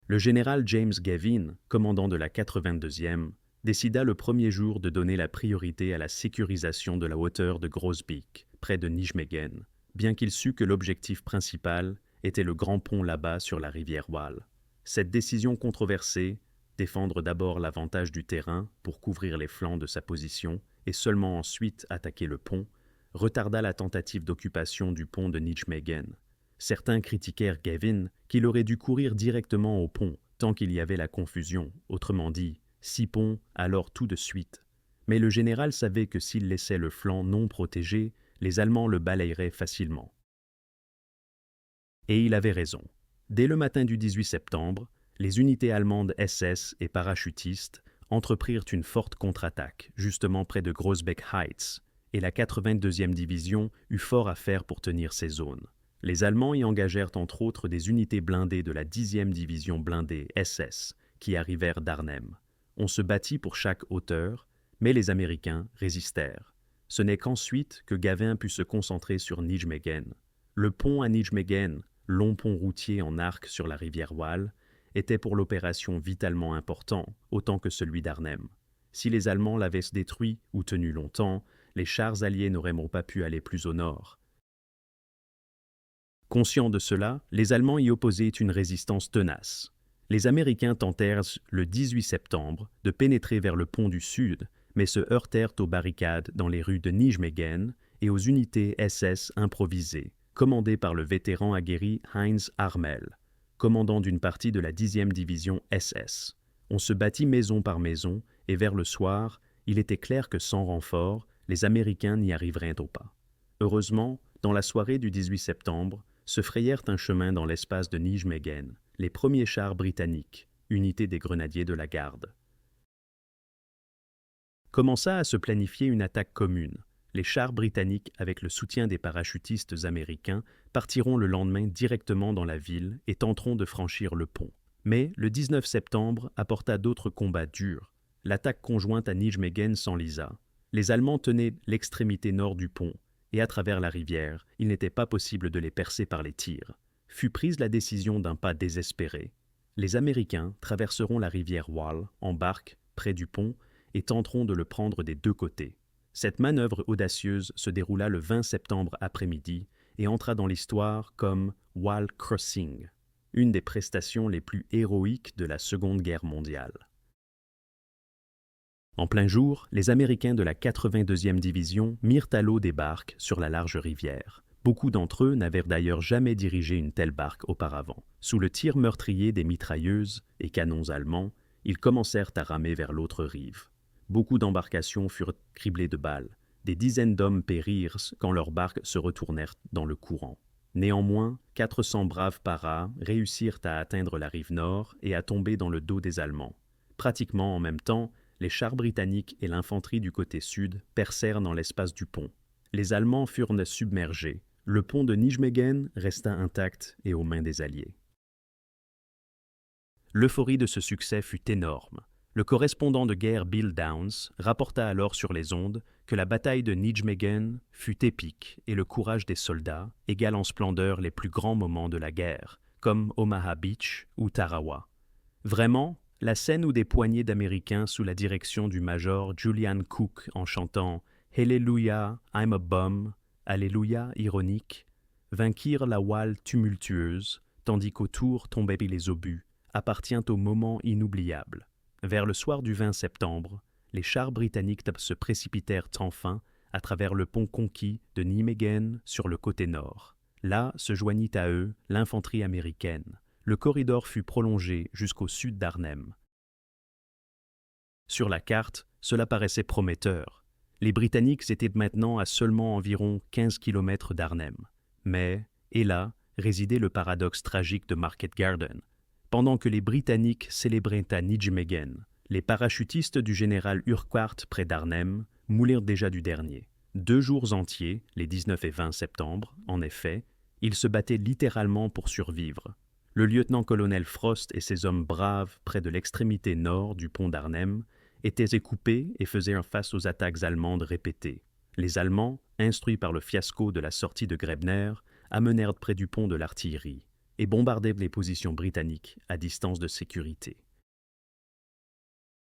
Le général James Gavin, commandant de la 82e, décida le premier jour de donner la priorité à la sécurisation de la hauteur de Groesbeek, près de Nijmegen, bien qu'il sût que l'objectif principal était le grand pont là-bas sur la rivière Waal. Cette décision controversée, défendre d'abord l'avantage du terrain pour couvrir les flancs de sa position et seulement ensuite attaquer le pont, retarda la tentative d'occupation du pont de Nijmegen. Certains critiquèrent Gavin qu'il aurait dû courir directement au pont tant qu'il y avait la confusion, autrement dit, 6 ponts, alors tout de suite. Mais le général savait que s'il laissait le flanc non protégé, les Allemands le balayeraient facilement. Et il avait raison. Dès le matin du 18 septembre, les unités allemandes SS et parachutistes entreprirent une forte contre-attaque, justement près de Groesbeek Heights, et la 82e division eut fort à faire pour tenir ces zones. Les Allemands y engagèrent entre autres des unités blindées de la 10e division blindée SS, qui arrivèrent d'Arnhem. On se battit pour chaque hauteur, mais les Américains résistèrent. Ce n'est qu'ensuite que Gavin put se concentrer sur Nijmegen. Le pont à Nijmegen, long pont routier en arc sur la rivière Waal, était pour l'opération vitalement important, autant que celui d'Arnhem. Si les Allemands l'avaient détruit ou tenu longtemps, les chars alliés n'auraient pas pu aller plus au nord. Conscients de cela, les Allemands y opposaient une résistance tenace. Les Américains tentèrent, le 18 septembre, de pénétrer vers le pont du Sud, mais se heurtèrent aux barricades dans les rues de Nijmegen et aux unités SS improvisées, commandées par le vétéran aguerri Heinz Harmel, commandant d'une partie de la 10e division SS. On se battit maison par maison, et vers le soir, il était clair que sans renfort, les Américains n'y arriveraient pas. Heureusement, dans la soirée du 18 septembre, se frayèrent un chemin dans l'espace de Nijmegen, les premiers chars britanniques, unité des grenadiers de la garde. Commença à se planifier une attaque commune. Les chars britanniques, avec le soutien des parachutistes américains, partiront le lendemain directement dans la ville et tenteront de franchir le pont. Mais le 19 septembre apporta d'autres combats durs. L'attaque conjointe à Nijmegen s'enlisa. Les Allemands tenaient l'extrémité nord du pont, et à travers la rivière, il n'était pas possible de les percer par les tirs. Fut prise la décision d'un pas désespéré. Les Américains traverseront la rivière Wall en barque près du pont et tenteront de le prendre des deux côtés. Cette manœuvre audacieuse se déroula le 20 septembre après-midi et entra dans l'histoire comme Wall Crossing, une des prestations les plus héroïques de la Seconde Guerre mondiale. En plein jour, les Américains de la 82e division mirent à l'eau des barques sur la large rivière. Beaucoup d'entre eux n'avaient d'ailleurs jamais dirigé une telle barque auparavant. Sous le tir meurtrier des mitrailleuses et canons allemands, ils commencèrent à ramer vers l'autre rive. Beaucoup d'embarcations furent criblées de balles. Des dizaines d'hommes périrent quand leurs barques se retournèrent dans le courant. Néanmoins, 400 braves paras réussirent à atteindre la rive nord et à tomber dans le dos des Allemands. Pratiquement en même temps, les chars britanniques et l'infanterie du côté sud percèrent dans l'espace du pont. Les Allemands furent submergés. Le pont de Nijmegen resta intact et aux mains des Alliés. L'euphorie de ce succès fut énorme. Le correspondant de guerre Bill Downs rapporta alors sur les ondes que la bataille de Nijmegen fut épique et le courage des soldats égale en splendeur les plus grands moments de la guerre, comme Omaha Beach ou Tarawa. Vraiment, la scène où des poignées d'Américains sous la direction du major Julian Cook en chantant « Hallelujah, I'm a bum »,« Alléluia » ironique, vainquirent la Wall tumultueuse, tandis qu'autour tombaient les obus, appartient au moment inoubliable. Vers le soir du 20 septembre, les chars britanniques se précipitèrent enfin à travers le pont conquis de Nijmegen sur le côté nord. Là se joignit à eux l'infanterie américaine. Le corridor fut prolongé jusqu'au sud d'Arnhem. Sur la carte, cela paraissait prometteur. Les Britanniques étaient maintenant à seulement environ 15 km d'Arnhem. Mais, et là, résidait le paradoxe tragique de Market Garden. Pendant que les Britanniques célébraient à Nijmegen, les parachutistes du général Urquhart près d'Arnhem moulirent déjà du dernier. 2 jours entiers, les 19 et 20 septembre, en effet, ils se battaient littéralement pour survivre. Le lieutenant-colonel Frost et ses hommes braves près de l'extrémité nord du pont d'Arnhem étaient écoupés et faisaient face aux attaques allemandes répétées. Les Allemands, instruits par le fiasco de la sortie de Grebner, amenèrent près du pont de l'artillerie et bombardèrent les positions britanniques à distance de sécurité.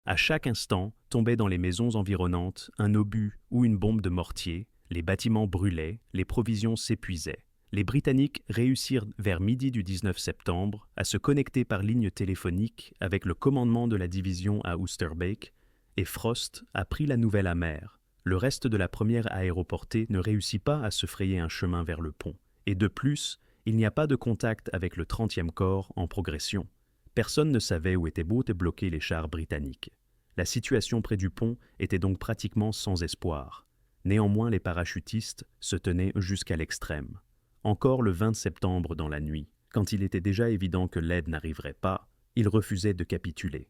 À chaque instant, tombait dans les maisons environnantes un obus ou une bombe de mortier, les bâtiments brûlaient, les provisions s'épuisaient. Les Britanniques réussirent vers midi du 19 septembre à se connecter par ligne téléphonique avec le commandement de la division à Oosterbeek et Frost a pris la nouvelle amère. Le reste de la première aéroportée ne réussit pas à se frayer un chemin vers le pont. Et de plus, il n'y a pas de contact avec le 30e corps en progression. Personne ne savait où étaient bloqués les chars britanniques. La situation près du pont était donc pratiquement sans espoir. Néanmoins, les parachutistes se tenaient jusqu'à l'extrême. Encore le 20 septembre dans la nuit, quand il était déjà évident que l'aide n'arriverait pas, ils refusaient de capituler.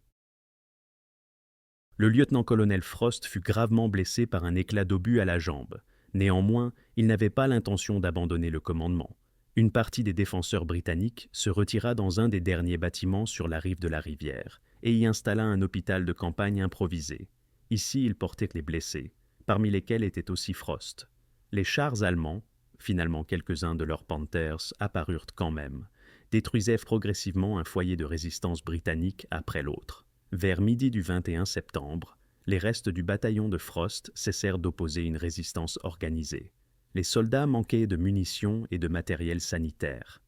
Le lieutenant-colonel Frost fut gravement blessé par un éclat d'obus à la jambe. Néanmoins, il n'avait pas l'intention d'abandonner le commandement. Une partie des défenseurs britanniques se retira dans un des derniers bâtiments sur la rive de la rivière et y installa un hôpital de campagne improvisé. Ici, il portait les blessés, parmi lesquels était aussi Frost. Les chars allemands, finalement quelques-uns de leurs Panthers apparurent quand même, détruisaient progressivement un foyer de résistance britannique après l'autre. Vers midi du 21 septembre, les restes du bataillon de Frost cessèrent d'opposer une résistance organisée. Les soldats manquaient de munitions et de matériel sanitaire.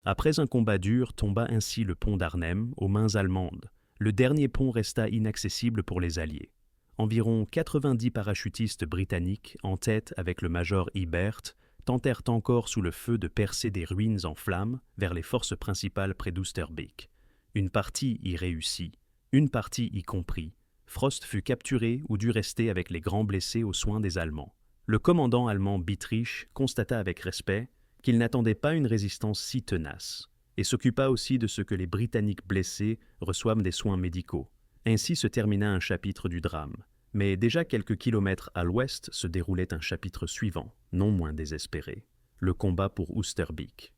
Après un combat dur tomba ainsi le pont d'Arnhem aux mains allemandes. le dernier pont resta inaccessible pour les Alliés. Environ 90 parachutistes britanniques, en tête avec le major Ibert, tentèrent encore sous le feu de percer des ruines en flammes vers les forces principales près d'Oosterbeek. Une partie y réussit, une partie y comprit. Frost fut capturé ou dut rester avec les grands blessés aux soins des Allemands. Le commandant allemand Bittrich constata avec respect qu'il n'attendait pas une résistance si tenace et s'occupa aussi de ce que les Britanniques blessés reçoivent des soins médicaux. Ainsi se termina un chapitre du drame. Mais déjà quelques kilomètres à l'ouest se déroulait un chapitre suivant, non moins désespéré, le combat pour Oosterbeek.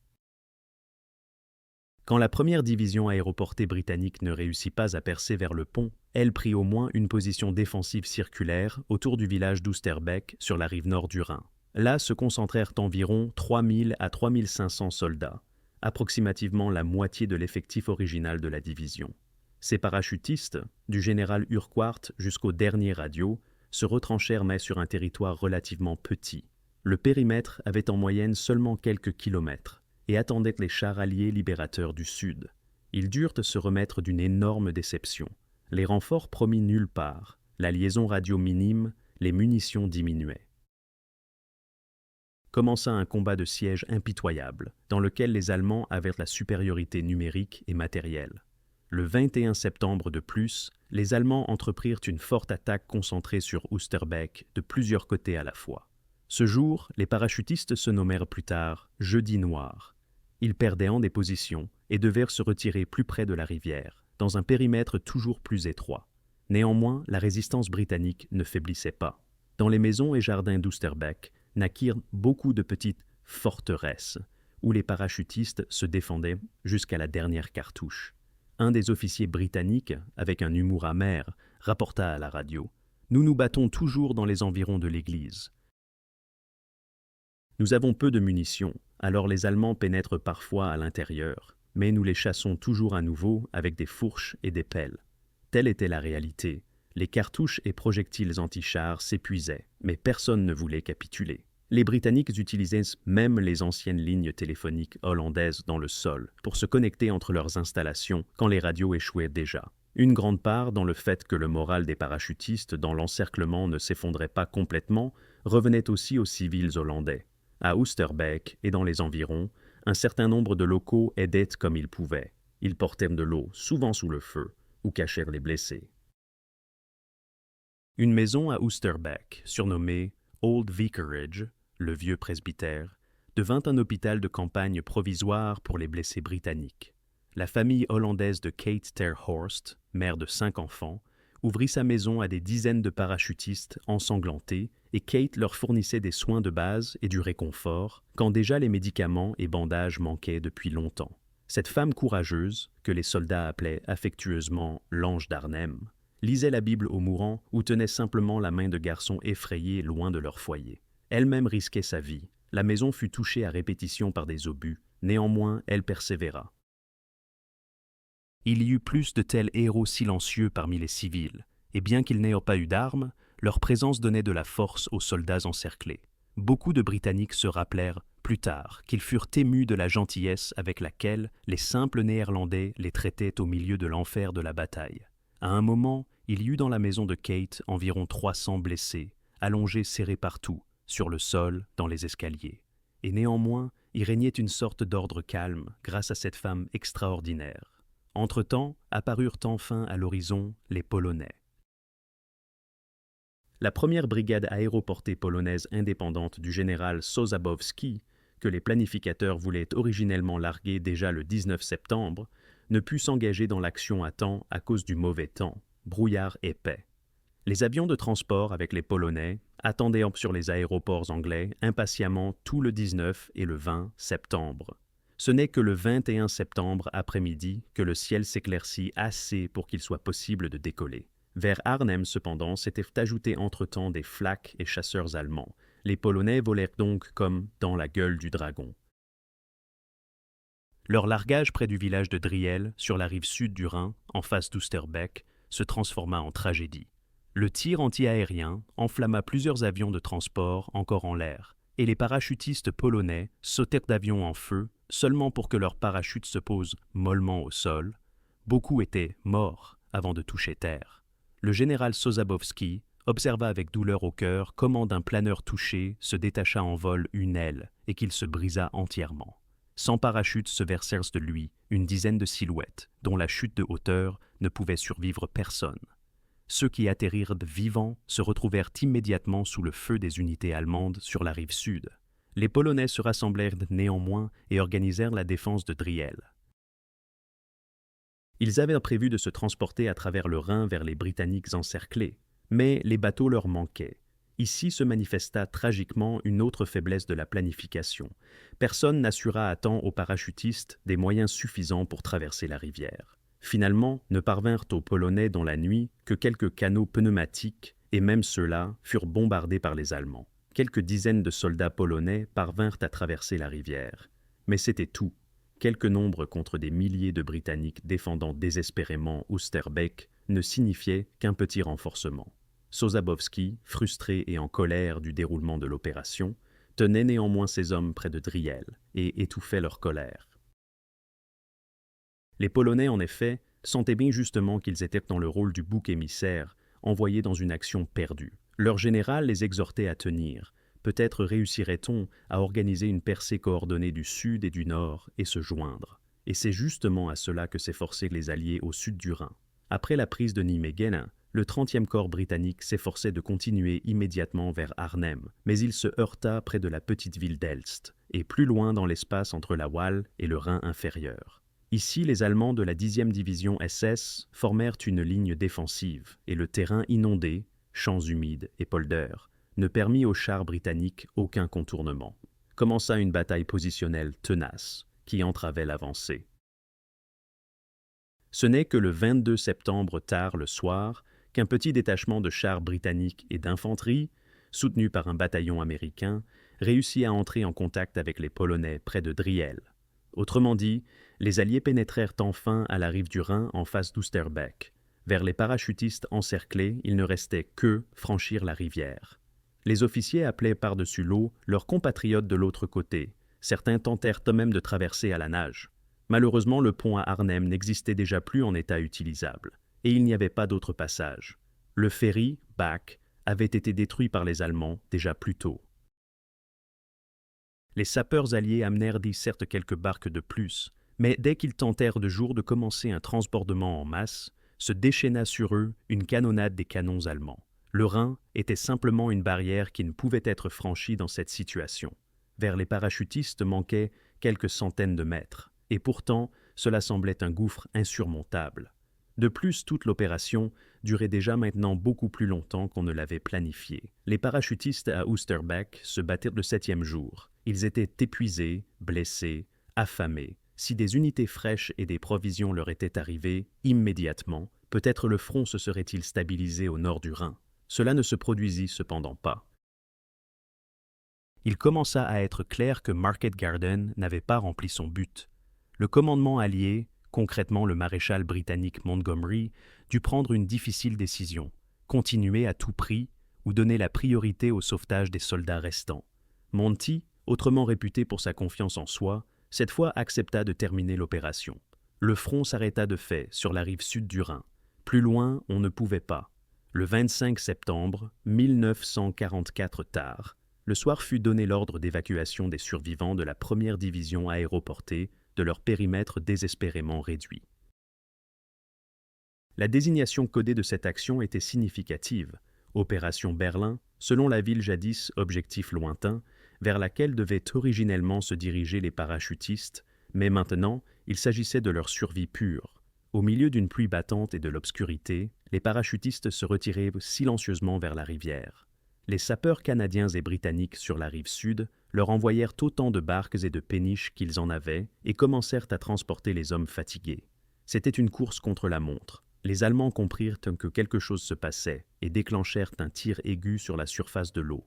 Quand la première division aéroportée britannique ne réussit pas à percer vers le pont, elle prit au moins une position défensive circulaire autour du village d'Oosterbeek sur la rive nord du Rhin. Là se concentrèrent environ 3000 à 3500 soldats, approximativement la moitié de l'effectif original de la division. Ces parachutistes, du général Urquhart jusqu'au dernier radio, se retranchèrent mais sur un territoire relativement petit. Le périmètre avait en moyenne seulement quelques kilomètres et attendait les chars alliés libérateurs du Sud. Ils durent se remettre d'une énorme déception. Les renforts promis nulle part, la liaison radio minime, les munitions diminuaient. Commença un combat de siège impitoyable, dans lequel les Allemands avaient la supériorité numérique et matérielle. Le 21 septembre de plus, les Allemands entreprirent une forte attaque concentrée sur Oosterbeek de plusieurs côtés à la fois. Ce jour, les parachutistes se nommèrent plus tard « Jeudi noir ». Ils perdaient en des positions et devaient se retirer plus près de la rivière, dans un périmètre toujours plus étroit. Néanmoins, la résistance britannique ne faiblissait pas. Dans les maisons et jardins d'Oosterbeek naquirent beaucoup de petites « forteresses » où les parachutistes se défendaient jusqu'à la dernière cartouche. Un des officiers britanniques, avec un humour amer, rapporta à la radio « Nous nous battons toujours dans les environs de l'église. Nous avons peu de munitions, alors les Allemands pénètrent parfois à l'intérieur, mais nous les chassons toujours à nouveau avec des fourches et des pelles. » Telle était la réalité. Les cartouches et projectiles anti-chars s'épuisaient, mais personne ne voulait capituler. Les Britanniques utilisaient même les anciennes lignes téléphoniques hollandaises dans le sol pour se connecter entre leurs installations quand les radios échouaient déjà. Une grande part dans le fait que le moral des parachutistes dans l'encerclement ne s'effondrait pas complètement revenait aussi aux civils hollandais. À Oosterbeek et dans les environs, un certain nombre de locaux aidaient comme ils pouvaient. Ils portèrent de l'eau, souvent sous le feu, ou cachèrent les blessés. Une maison à Oosterbeek, surnommée Old Vicarage, le vieux presbytère, devint un hôpital de campagne provisoire pour les blessés britanniques. La famille hollandaise de Kate ter Horst, mère de 5 enfants, ouvrit sa maison à des dizaines de parachutistes ensanglantés et Kate leur fournissait des soins de base et du réconfort quand déjà les médicaments et bandages manquaient depuis longtemps. Cette femme courageuse, que les soldats appelaient affectueusement l'ange d'Arnhem, lisait la Bible aux mourants ou tenait simplement la main de garçons effrayés loin de leur foyer. Elle-même risquait sa vie. La maison fut touchée à répétition par des obus. Néanmoins, elle persévéra. Il y eut plus de tels héros silencieux parmi les civils, et bien qu'ils n'aient pas eu d'armes, leur présence donnait de la force aux soldats encerclés. Beaucoup de Britanniques se rappelèrent, plus tard, qu'ils furent émus de la gentillesse avec laquelle les simples Néerlandais les traitaient au milieu de l'enfer de la bataille. À un moment, il y eut dans la maison de Kate environ 300 blessés, allongés serrés partout, sur le sol, dans les escaliers. Et néanmoins, il régnait une sorte d'ordre calme grâce à cette femme extraordinaire. Entre-temps, apparurent enfin à l'horizon les Polonais. La première brigade aéroportée polonaise indépendante du général Sosabowski, que les planificateurs voulaient originellement larguer déjà le 19 septembre, ne put s'engager dans l'action à temps à cause du mauvais temps, brouillard épais. Les avions de transport avec les Polonais attendaient sur les aéroports anglais impatiemment tout le 19 et le 20 septembre. Ce n'est que le 21 septembre après-midi que le ciel s'éclaircit assez pour qu'il soit possible de décoller. Vers Arnhem, cependant, s'étaient ajoutés entre-temps des flaks et chasseurs allemands. Les Polonais volèrent donc comme dans la gueule du dragon. Leur largage près du village de Driel, sur la rive sud du Rhin, en face d'Oosterbeek, se transforma en tragédie. Le tir anti-aérien enflamma plusieurs avions de transport encore en l'air, et les parachutistes polonais sautèrent d'avions en feu seulement pour que leurs parachutes se posent mollement au sol. Beaucoup étaient morts, avant de toucher terre. Le général Sosabowski observa avec douleur au cœur comment d'un planeur touché se détacha en vol une aile et qu'il se brisa entièrement. Sans parachute se versèrent de lui une dizaine de silhouettes, dont la chute de hauteur ne pouvait survivre personne. Ceux qui atterrirent vivants se retrouvèrent immédiatement sous le feu des unités allemandes sur la rive sud. Les Polonais se rassemblèrent néanmoins et organisèrent la défense de Driel. Ils avaient prévu de se transporter à travers le Rhin vers les Britanniques encerclés, mais les bateaux leur manquaient. Ici se manifesta tragiquement une autre faiblesse de la planification. Personne n'assura à temps aux parachutistes des moyens suffisants pour traverser la rivière. Finalement, ne parvinrent aux Polonais dans la nuit que quelques canots pneumatiques, et même ceux-là furent bombardés par les Allemands. Quelques dizaines de soldats polonais parvinrent à traverser la rivière. Mais c'était tout. Quelques nombres contre des milliers de Britanniques défendant désespérément Oosterbeek ne signifiait qu'un petit renforcement. Sosabowski, frustré et en colère du déroulement de l'opération, tenait néanmoins ses hommes près de Driel et étouffait leur colère. Les Polonais, en effet, sentaient bien justement qu'ils étaient dans le rôle du bouc émissaire, envoyé dans une action perdue. Leur général les exhortait à tenir. Peut-être réussirait-on à organiser une percée coordonnée du sud et du nord et se joindre. Et c'est justement à cela que s'efforçaient les Alliés au sud du Rhin. Après la prise de Nijmegen, le 30e corps britannique s'efforçait de continuer immédiatement vers Arnhem, mais il se heurta près de la petite ville d'Elst, et plus loin dans l'espace entre la Waal et le Rhin inférieur. Ici, les Allemands de la 10e division SS formèrent une ligne défensive, et le terrain inondé, champs humides et polders, ne permit aux chars britanniques aucun contournement. Commença une bataille positionnelle tenace, qui entravait l'avancée. Ce n'est que le 22 septembre tard le soir qu'un petit détachement de chars britanniques et d'infanterie, soutenu par un bataillon américain, réussit à entrer en contact avec les Polonais près de Driel. Autrement dit, les Alliés pénétrèrent enfin à la rive du Rhin en face d'Oosterbeek. Vers les parachutistes encerclés, il ne restait que franchir la rivière. Les officiers appelaient par-dessus l'eau leurs compatriotes de l'autre côté. Certains tentèrent eux-mêmes de traverser à la nage. Malheureusement, le pont à Arnhem n'existait déjà plus en état utilisable, et il n'y avait pas d'autre passage. Le ferry, Bach, avait été détruit par les Allemands déjà plus tôt. Les sapeurs alliés amenèrent certes quelques barques de plus, mais dès qu'ils tentèrent de jour de commencer un transbordement en masse, se déchaîna sur eux une canonnade des canons allemands. Le Rhin était simplement une barrière qui ne pouvait être franchie dans cette situation. Vers les parachutistes manquaient quelques centaines de mètres, et pourtant cela semblait un gouffre insurmontable. De plus, toute l'opération durait déjà maintenant beaucoup plus longtemps qu'on ne l'avait planifié. Les parachutistes à Oosterbeek se battirent le 7e jour. Ils étaient épuisés, blessés, affamés. Si des unités fraîches et des provisions leur étaient arrivées immédiatement, peut-être le front se serait-il stabilisé au nord du Rhin. Cela ne se produisit cependant pas. Il commença à être clair que Market Garden n'avait pas rempli son but. Le commandement allié, concrètement le maréchal britannique Montgomery, dut prendre une difficile décision, continuer à tout prix ou donner la priorité au sauvetage des soldats restants. Monty, autrement réputé pour sa confiance en soi, cette fois accepta de terminer l'opération. Le front s'arrêta de fait sur la rive sud du Rhin. Plus loin, on ne pouvait pas. Le 25 septembre 1944 tard, le soir fut donné l'ordre d'évacuation des survivants de la 1re division aéroportée de leur périmètre désespérément réduit. La désignation codée de cette action était significative. Opération Berlin, selon la ville jadis objectif lointain, vers laquelle devaient originellement se diriger les parachutistes, mais maintenant, il s'agissait de leur survie pure. Au milieu d'une pluie battante et de l'obscurité, les parachutistes se retiraient silencieusement vers la rivière. Les sapeurs canadiens et britanniques sur la rive sud leur envoyèrent autant de barques et de péniches qu'ils en avaient et commencèrent à transporter les hommes fatigués. C'était une course contre la montre. Les Allemands comprirent que quelque chose se passait et déclenchèrent un tir aigu sur la surface de l'eau.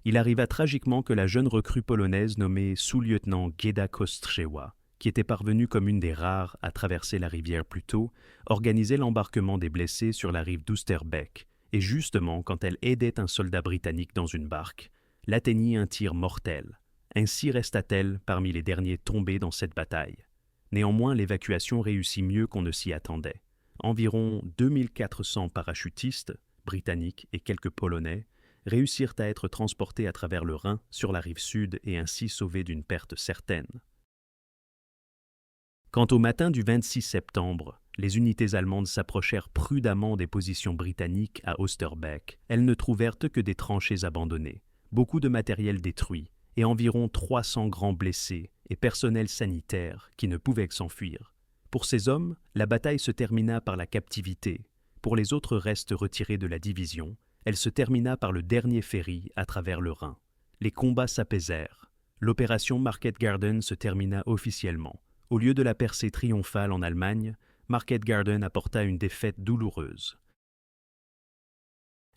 Il arriva tragiquement que la jeune recrue polonaise nommée sous-lieutenant Geda Kostrzewa, qui était parvenue comme une des rares à traverser la rivière plus tôt, organisait l'embarquement des blessés sur la rive d'Oosterbeek, et justement quand elle aidait un soldat britannique dans une barque, l'atteignit un tir mortel. Ainsi resta-t-elle parmi les derniers tombés dans cette bataille. Néanmoins, l'évacuation réussit mieux qu'on ne s'y attendait. Environ 2400 parachutistes, britanniques et quelques Polonais, réussirent à être transportés à travers le Rhin sur la rive sud et ainsi sauvés d'une perte certaine. Quant au matin du 26 septembre, les unités allemandes s'approchèrent prudemment des positions britanniques à Osterbeek. Elles ne trouvèrent que des tranchées abandonnées, beaucoup de matériel détruit et environ 300 grands blessés et personnel sanitaire qui ne pouvaient s'enfuir. Pour ces hommes, la bataille se termina par la captivité. Pour les autres restes retirés de la division, elle se termina par le dernier ferry à travers le Rhin. Les combats s'apaisèrent. L'opération Market Garden se termina officiellement. Au lieu de la percée triomphale en Allemagne, Market Garden apporta une défaite douloureuse.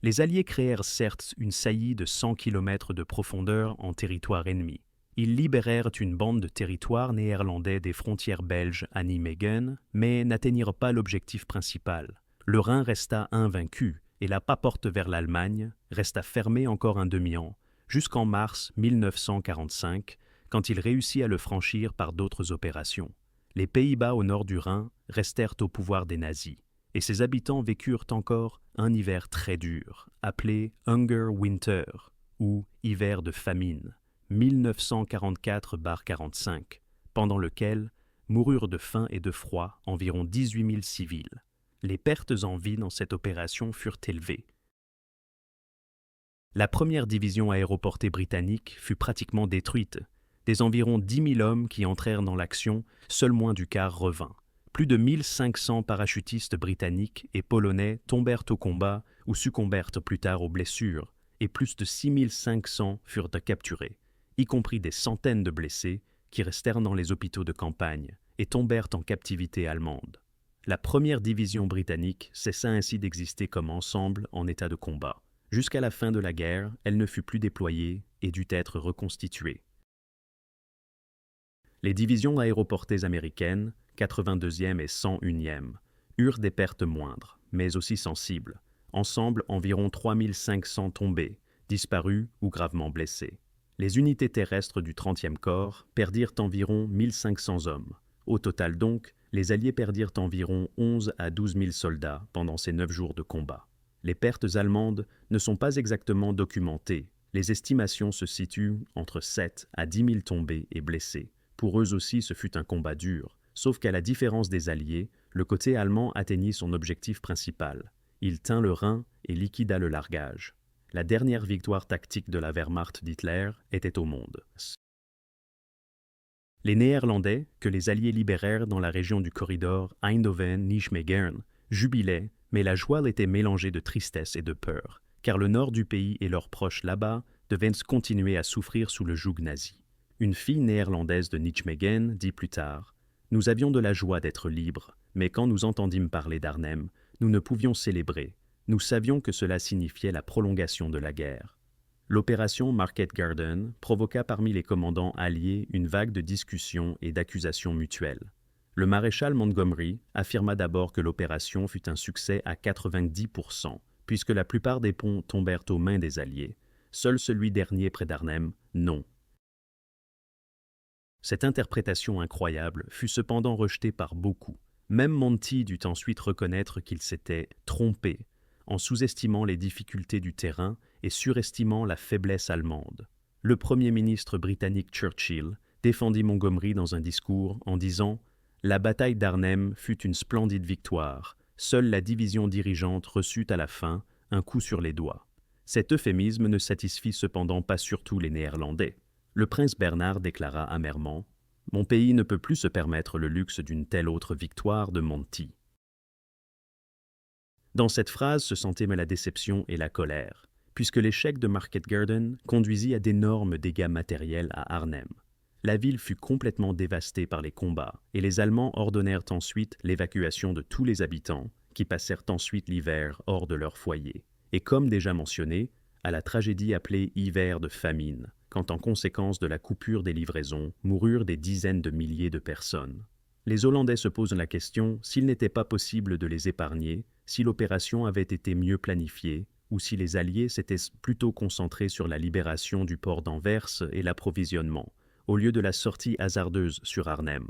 Les Alliés créèrent certes une saillie de 100 km de profondeur en territoire ennemi. Ils libérèrent une bande de territoire néerlandais des frontières belges à Nijmegen, mais n'atteignirent pas l'objectif principal. Le Rhin resta invaincu et la porte vers l'Allemagne resta fermée encore un demi-an, jusqu'en mars 1945, quand il réussit à le franchir par d'autres opérations. Les Pays-Bas au nord du Rhin restèrent au pouvoir des nazis, et ses habitants vécurent encore un hiver très dur, appelé Hunger Winter, ou hiver de famine, 1944-45, pendant lequel moururent de faim et de froid environ 18 000 civils. Les pertes en vie dans cette opération furent élevées. La première division aéroportée britannique fut pratiquement détruite. Des environ 10 000 hommes qui entrèrent dans l'action, seul moins du quart revint. Plus de 1500 parachutistes britanniques et polonais tombèrent au combat ou succombèrent plus tard aux blessures, et plus de 6500 furent capturés, y compris des centaines de blessés qui restèrent dans les hôpitaux de campagne et tombèrent en captivité allemande. La première division britannique cessa ainsi d'exister comme ensemble en état de combat. Jusqu'à la fin de la guerre, elle ne fut plus déployée et dut être reconstituée. Les divisions aéroportées américaines, 82e et 101e, eurent des pertes moindres, mais aussi sensibles. Ensemble, environ 3500 tombés, disparus ou gravement blessés. Les unités terrestres du 30e corps perdirent environ 1500 hommes. Au total donc, les Alliés perdirent environ 11 à 12 000 soldats pendant ces 9 jours de combat. Les pertes allemandes ne sont pas exactement documentées. Les estimations se situent entre 7 à 10 000 tombés et blessés. Pour eux aussi, ce fut un combat dur, sauf qu'à la différence des Alliés, le côté allemand atteignit son objectif principal. Il tint le Rhin et liquida le largage. La dernière victoire tactique de la Wehrmacht d'Hitler était au monde. Les Néerlandais, que les Alliés libérèrent dans la région du corridor Eindhoven-Nijmegen, jubilaient, mais la joie était mélangée de tristesse et de peur, car le nord du pays et leurs proches là-bas devaient continuer à souffrir sous le joug nazi. Une fille néerlandaise de Nijmegen dit plus tard « Nous avions de la joie d'être libres, mais quand nous entendîmes parler d'Arnhem, nous ne pouvions célébrer. Nous savions que cela signifiait la prolongation de la guerre. » L'opération Market Garden provoqua parmi les commandants alliés une vague de discussions et d'accusations mutuelles. Le maréchal Montgomery affirma d'abord que l'opération fut un succès à 90%, puisque la plupart des ponts tombèrent aux mains des Alliés. Seul celui dernier près d'Arnhem, non. Cette interprétation incroyable fut cependant rejetée par beaucoup. Même Monty dut ensuite reconnaître qu'il s'était trompé en sous-estimant les difficultés du terrain et surestimant la faiblesse allemande. Le Premier ministre britannique Churchill défendit Montgomery dans un discours en disant « La bataille d'Arnhem fut une splendide victoire. Seule la division dirigeante reçut à la fin un coup sur les doigts. » Cet euphémisme ne satisfit cependant pas surtout les Néerlandais. Le prince Bernard déclara amèrement « Mon pays ne peut plus se permettre le luxe d'une telle autre victoire de Monty. » Dans cette phrase se sentaient la déception et la colère, puisque l'échec de Market Garden conduisit à d'énormes dégâts matériels à Arnhem. La ville fut complètement dévastée par les combats, et les Allemands ordonnèrent ensuite l'évacuation de tous les habitants, qui passèrent ensuite l'hiver hors de leur foyer. Et comme déjà mentionné, à la tragédie appelée hiver de famine, quand en conséquence de la coupure des livraisons, moururent des dizaines de milliers de personnes. Les Hollandais se posent la question s'il n'était pas possible de les épargner, si l'opération avait été mieux planifiée, ou si les Alliés s'étaient plutôt concentrés sur la libération du port d'Anvers et l'approvisionnement, au lieu de la sortie hasardeuse sur Arnhem.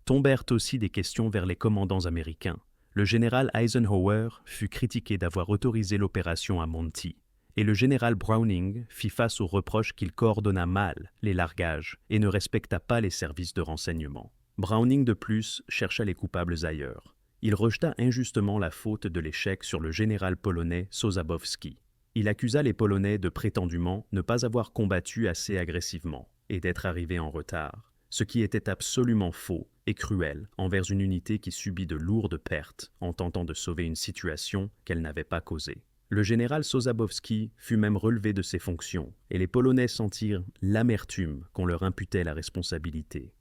Tombèrent aussi des questions vers les commandants américains. Le général Eisenhower fut critiqué d'avoir autorisé l'opération à Monty, et le général Browning fit face aux reproches qu'il coordonna mal les largages et ne respecta pas les services de renseignement. Browning, de plus, chercha les coupables ailleurs. Il rejeta injustement la faute de l'échec sur le général polonais Sosabowski. Il accusa les Polonais de prétendument ne pas avoir combattu assez agressivement et d'être arrivés en retard, ce qui était absolument faux et cruel envers une unité qui subit de lourdes pertes en tentant de sauver une situation qu'elle n'avait pas causée. Le général Sosabowski fut même relevé de ses fonctions, et les Polonais sentirent l'amertume qu'on leur imputait la responsabilité.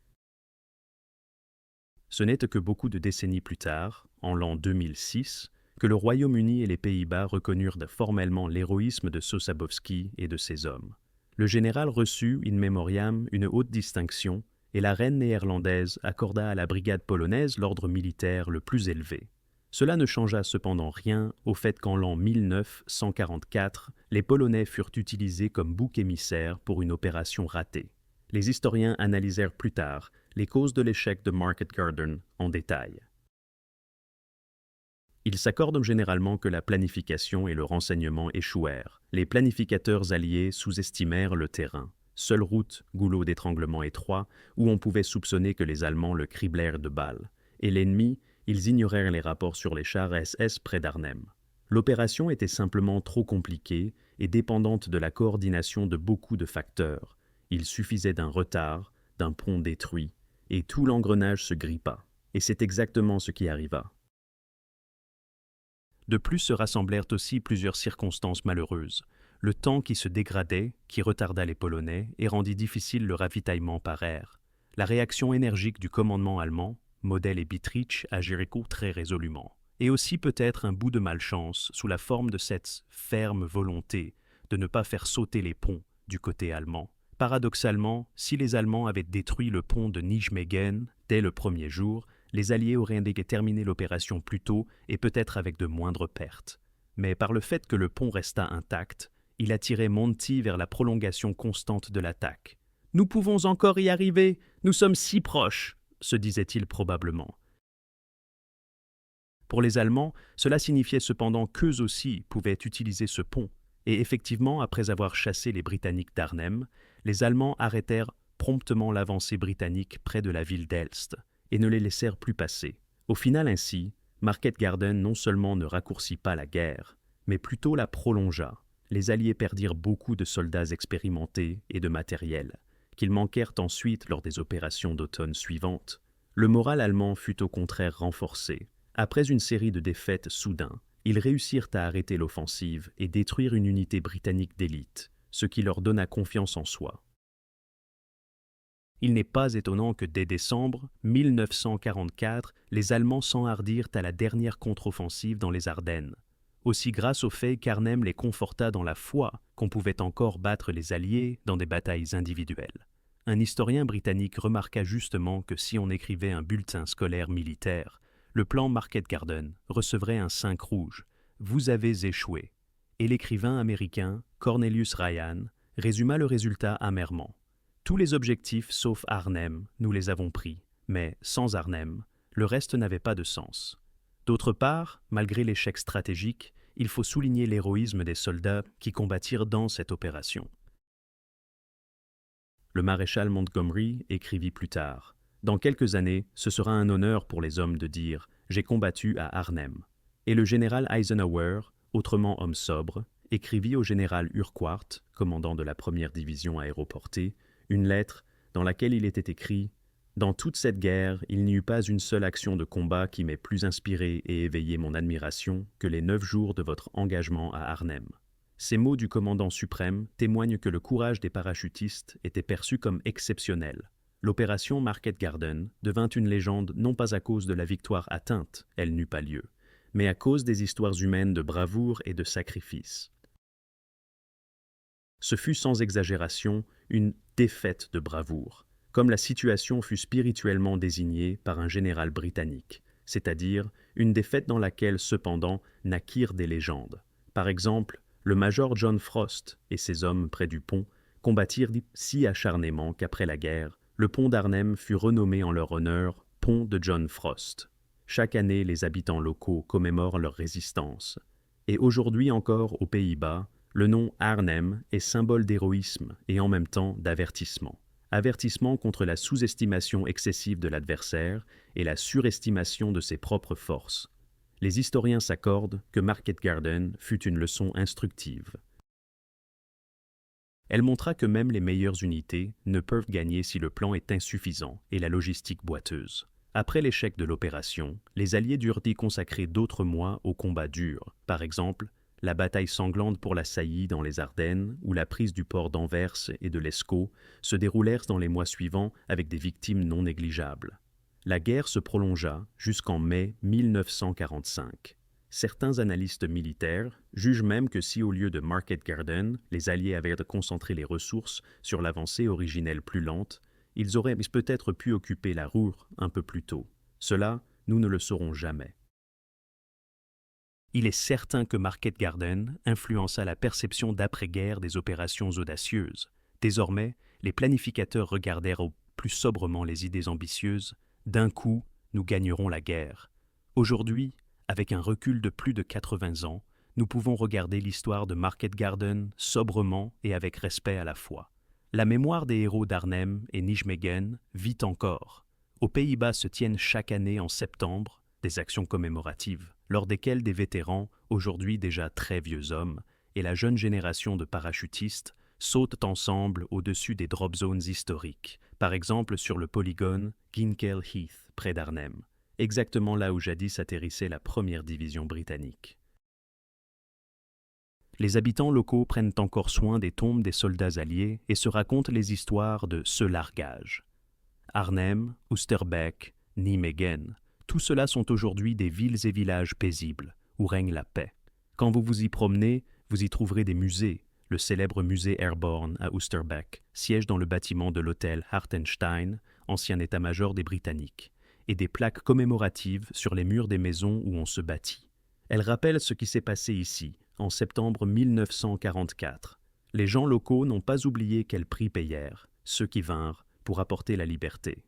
Ce n'est que beaucoup de décennies plus tard, en l'an 2006, que le Royaume-Uni et les Pays-Bas reconnurent formellement l'héroïsme de Sosabowski et de ses hommes. Le général reçut in memoriam une haute distinction, et la reine néerlandaise accorda à la brigade polonaise l'ordre militaire le plus élevé. Cela ne changea cependant rien au fait qu'en l'an 1944, les Polonais furent utilisés comme bouc émissaire pour une opération ratée. Les historiens analysèrent plus tard les causes de l'échec de Market Garden en détail. Ils s'accordent généralement que la planification et le renseignement échouèrent. Les planificateurs alliés sous-estimèrent le terrain. Seule route, goulot d'étranglement étroit, où on pouvait soupçonner que les Allemands le criblèrent de balles. Et l'ennemi, ils ignorèrent les rapports sur les chars SS près d'Arnhem. L'opération était simplement trop compliquée et dépendante de la coordination de beaucoup de facteurs. Il suffisait d'un retard, d'un pont détruit, et tout l'engrenage se grippa. Et c'est exactement ce qui arriva. De plus se rassemblèrent aussi plusieurs circonstances malheureuses. Le temps qui se dégradait, qui retarda les Polonais et rendit difficile le ravitaillement par air. La réaction énergique du commandement allemand, Model et Bittrich agirent très résolument. Et aussi peut-être un bout de malchance sous la forme de cette ferme volonté de ne pas faire sauter les ponts du côté allemand. Paradoxalement, si les Allemands avaient détruit le pont de Nijmegen dès le premier jour, les Alliés auraient indiqué terminer l'opération plus tôt et peut-être avec de moindres pertes. Mais par le fait que le pont resta intact, il attirait Monty vers la prolongation constante de l'attaque. « Nous pouvons encore y arriver, nous sommes si proches !» se disait-il probablement. Pour les Allemands, cela signifiait cependant qu'eux aussi pouvaient utiliser ce pont, et effectivement, après avoir chassé les Britanniques d'Arnhem, les Allemands arrêtèrent promptement l'avancée britannique près de la ville d'Elst, et ne les laissèrent plus passer. Au final ainsi, Market Garden non seulement ne raccourcit pas la guerre, mais plutôt la prolongea. Les Alliés perdirent beaucoup de soldats expérimentés et de matériel, qu'ils manquèrent ensuite lors des opérations d'automne suivantes. Le moral allemand fut au contraire renforcé. Après une série de défaites soudaines, ils réussirent à arrêter l'offensive et détruire une unité britannique d'élite, ce qui leur donna confiance en soi. Il n'est pas étonnant que dès décembre 1944, les Allemands s'enhardirent à la dernière contre-offensive dans les Ardennes. Aussi grâce au fait qu'Arnhem les conforta dans la foi qu'on pouvait encore battre les Alliés dans des batailles individuelles. Un historien britannique remarqua justement que si on écrivait un bulletin scolaire militaire, le plan Market Garden recevrait un 5 rouge. « Vous avez échoué ». Et l'écrivain américain Cornelius Ryan résuma le résultat amèrement. Tous les objectifs sauf Arnhem, nous les avons pris, mais sans Arnhem, le reste n'avait pas de sens. D'autre part, malgré l'échec stratégique, il faut souligner l'héroïsme des soldats qui combattirent dans cette opération. Le maréchal Montgomery écrivit plus tard « Dans quelques années, ce sera un honneur pour les hommes de dire « J'ai combattu à Arnhem ». Et le général Eisenhower, autrement homme sobre, écrivit au général Urquhart, commandant de la première division aéroportée, une lettre dans laquelle il était écrit « Dans toute cette guerre, il n'y eut pas une seule action de combat qui m'ait plus inspiré et éveillé mon admiration que les 9 jours de votre engagement à Arnhem. » Ces mots du commandant suprême témoignent que le courage des parachutistes était perçu comme exceptionnel. L'opération Market Garden devint une légende non pas à cause de la victoire atteinte, elle n'eut pas lieu, mais à cause des histoires humaines de bravoure et de sacrifice. Ce fut sans exagération une défaite de bravoure, comme la situation fut spirituellement désignée par un général britannique, c'est-à-dire une défaite dans laquelle cependant naquirent des légendes. Par exemple, le major John Frost et ses hommes près du pont combattirent si acharnément qu'après la guerre, le pont d'Arnhem fut renommé en leur honneur pont de John Frost. Chaque année, les habitants locaux commémorent leur résistance. Et aujourd'hui encore, aux Pays-Bas, le nom Arnhem est symbole d'héroïsme et en même temps d'avertissement. Avertissement contre la sous-estimation excessive de l'adversaire et la surestimation de ses propres forces. Les historiens s'accordent que Market Garden fut une leçon instructive. Elle montra que même les meilleures unités ne peuvent gagner si le plan est insuffisant et la logistique boiteuse. Après l'échec de l'opération, les Alliés durent y consacrer d'autres mois aux combats durs. Par exemple, la bataille sanglante pour la saillie dans les Ardennes ou la prise du port d'Anvers et de l'Escaut se déroulèrent dans les mois suivants avec des victimes non négligeables. La guerre se prolongea jusqu'en mai 1945. Certains analystes militaires jugent même que si au lieu de Market Garden, les Alliés avaient concentré les ressources sur l'avancée originelle plus lente, ils auraient peut-être pu occuper la Ruhr un peu plus tôt. Cela, nous ne le saurons jamais. Il est certain que Market Garden influença la perception d'après-guerre des opérations audacieuses. Désormais, les planificateurs regardèrent plus sobrement les idées ambitieuses. D'un coup, nous gagnerons la guerre. Aujourd'hui, avec un recul de plus de 80 ans, nous pouvons regarder l'histoire de Market Garden sobrement et avec respect à la fois. La mémoire des héros d'Arnhem et Nijmegen vit encore. Aux Pays-Bas se tiennent chaque année en septembre des actions commémoratives, lors desquelles des vétérans, aujourd'hui déjà très vieux hommes, et la jeune génération de parachutistes sautent ensemble au-dessus des drop zones historiques, par exemple sur le polygone Ginkell Heath, près d'Arnhem, exactement là où jadis atterrissait la première division britannique. Les habitants locaux prennent encore soin des tombes des soldats alliés et se racontent les histoires de ce largage. Arnhem, Oosterbeek, Nijmegen, tout cela sont aujourd'hui des villes et villages paisibles, où règne la paix. Quand vous vous y promenez, vous y trouverez des musées. Le célèbre musée Airborne à Oosterbeek siège dans le bâtiment de l'hôtel Hartenstein, ancien état-major des Britanniques, et des plaques commémoratives sur les murs des maisons où on se bâtit. Elles rappellent ce qui s'est passé ici, en septembre 1944. Les gens locaux n'ont pas oublié quel prix payèrent, ceux qui vinrent, pour apporter la liberté.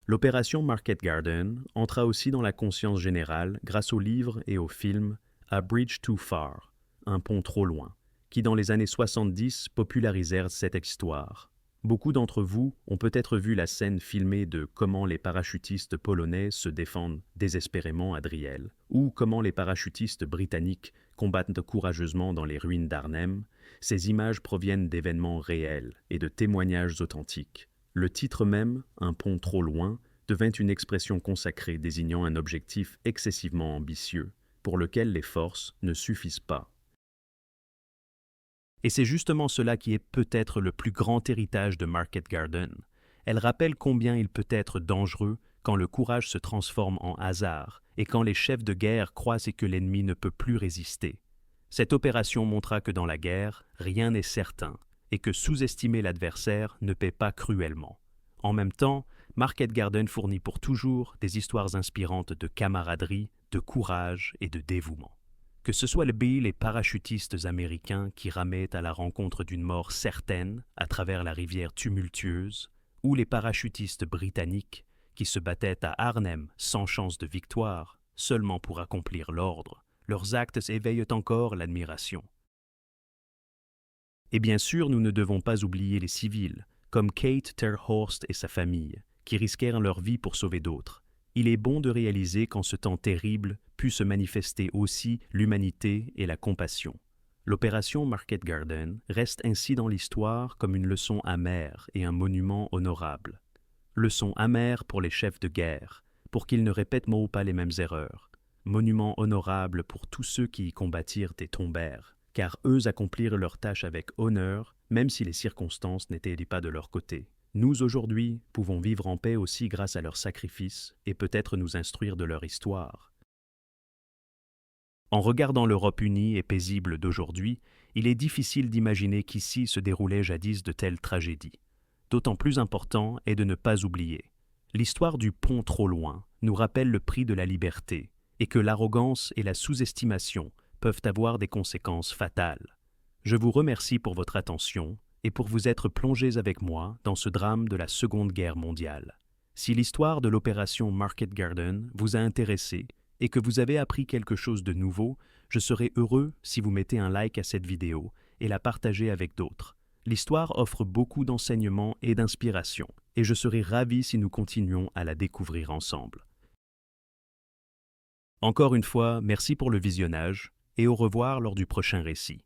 L'opération Market Garden entra aussi dans la conscience générale grâce aux livres et aux films A Bridge Too Far, Un pont trop loin, qui dans les années 70 popularisèrent cette histoire. Beaucoup d'entre vous ont peut-être vu la scène filmée de comment les parachutistes polonais se défendent désespérément à Driel, ou comment les parachutistes britanniques combattent courageusement dans les ruines d'Arnhem. Ces images proviennent d'événements réels et de témoignages authentiques. Le titre même, Un pont trop loin, devint une expression consacrée désignant un objectif excessivement ambitieux, pour lequel les forces ne suffisent pas. Et c'est justement cela qui est peut-être le plus grand héritage de Market Garden. Elle rappelle combien il peut être dangereux quand le courage se transforme en hasard et quand les chefs de guerre croient que l'ennemi ne peut plus résister. Cette opération montra que dans la guerre, rien n'est certain et que sous-estimer l'adversaire ne paie pas cruellement. En même temps, Market Garden fournit pour toujours des histoires inspirantes de camaraderie, de courage et de dévouement. Que ce soit les parachutistes américains qui ramaient à la rencontre d'une mort certaine à travers la rivière tumultueuse, ou les parachutistes britanniques qui se battaient à Arnhem sans chance de victoire, seulement pour accomplir l'ordre, leurs actes éveillent encore l'admiration. Et bien sûr, nous ne devons pas oublier les civils, comme Kate Terhorst et sa famille, qui risquèrent leur vie pour sauver d'autres. Il est bon de réaliser qu'en ce temps terrible put se manifester aussi l'humanité et la compassion. L'opération Market Garden reste ainsi dans l'histoire comme une leçon amère et un monument honorable. Leçon amère pour les chefs de guerre, pour qu'ils ne répètent pas les mêmes erreurs. Monument honorable pour tous ceux qui y combattirent et tombèrent, car eux accomplirent leur tâche avec honneur, même si les circonstances n'étaient pas de leur côté. Nous, aujourd'hui, pouvons vivre en paix aussi grâce à leurs sacrifices et peut-être nous instruire de leur histoire. En regardant l'Europe unie et paisible d'aujourd'hui, il est difficile d'imaginer qu'ici se déroulaient jadis de telles tragédies. D'autant plus important est de ne pas oublier. L'histoire du pont trop loin nous rappelle le prix de la liberté et que l'arrogance et la sous-estimation peuvent avoir des conséquences fatales. Je vous remercie pour votre attention et pour vous être plongés avec moi dans ce drame de la Seconde Guerre mondiale. Si l'histoire de l'opération Market Garden vous a intéressé et que vous avez appris quelque chose de nouveau, je serai heureux si vous mettez un like à cette vidéo et la partagez avec d'autres. L'histoire offre beaucoup d'enseignements et d'inspiration, et je serai ravi si nous continuons à la découvrir ensemble. Encore une fois, merci pour le visionnage, et au revoir lors du prochain récit.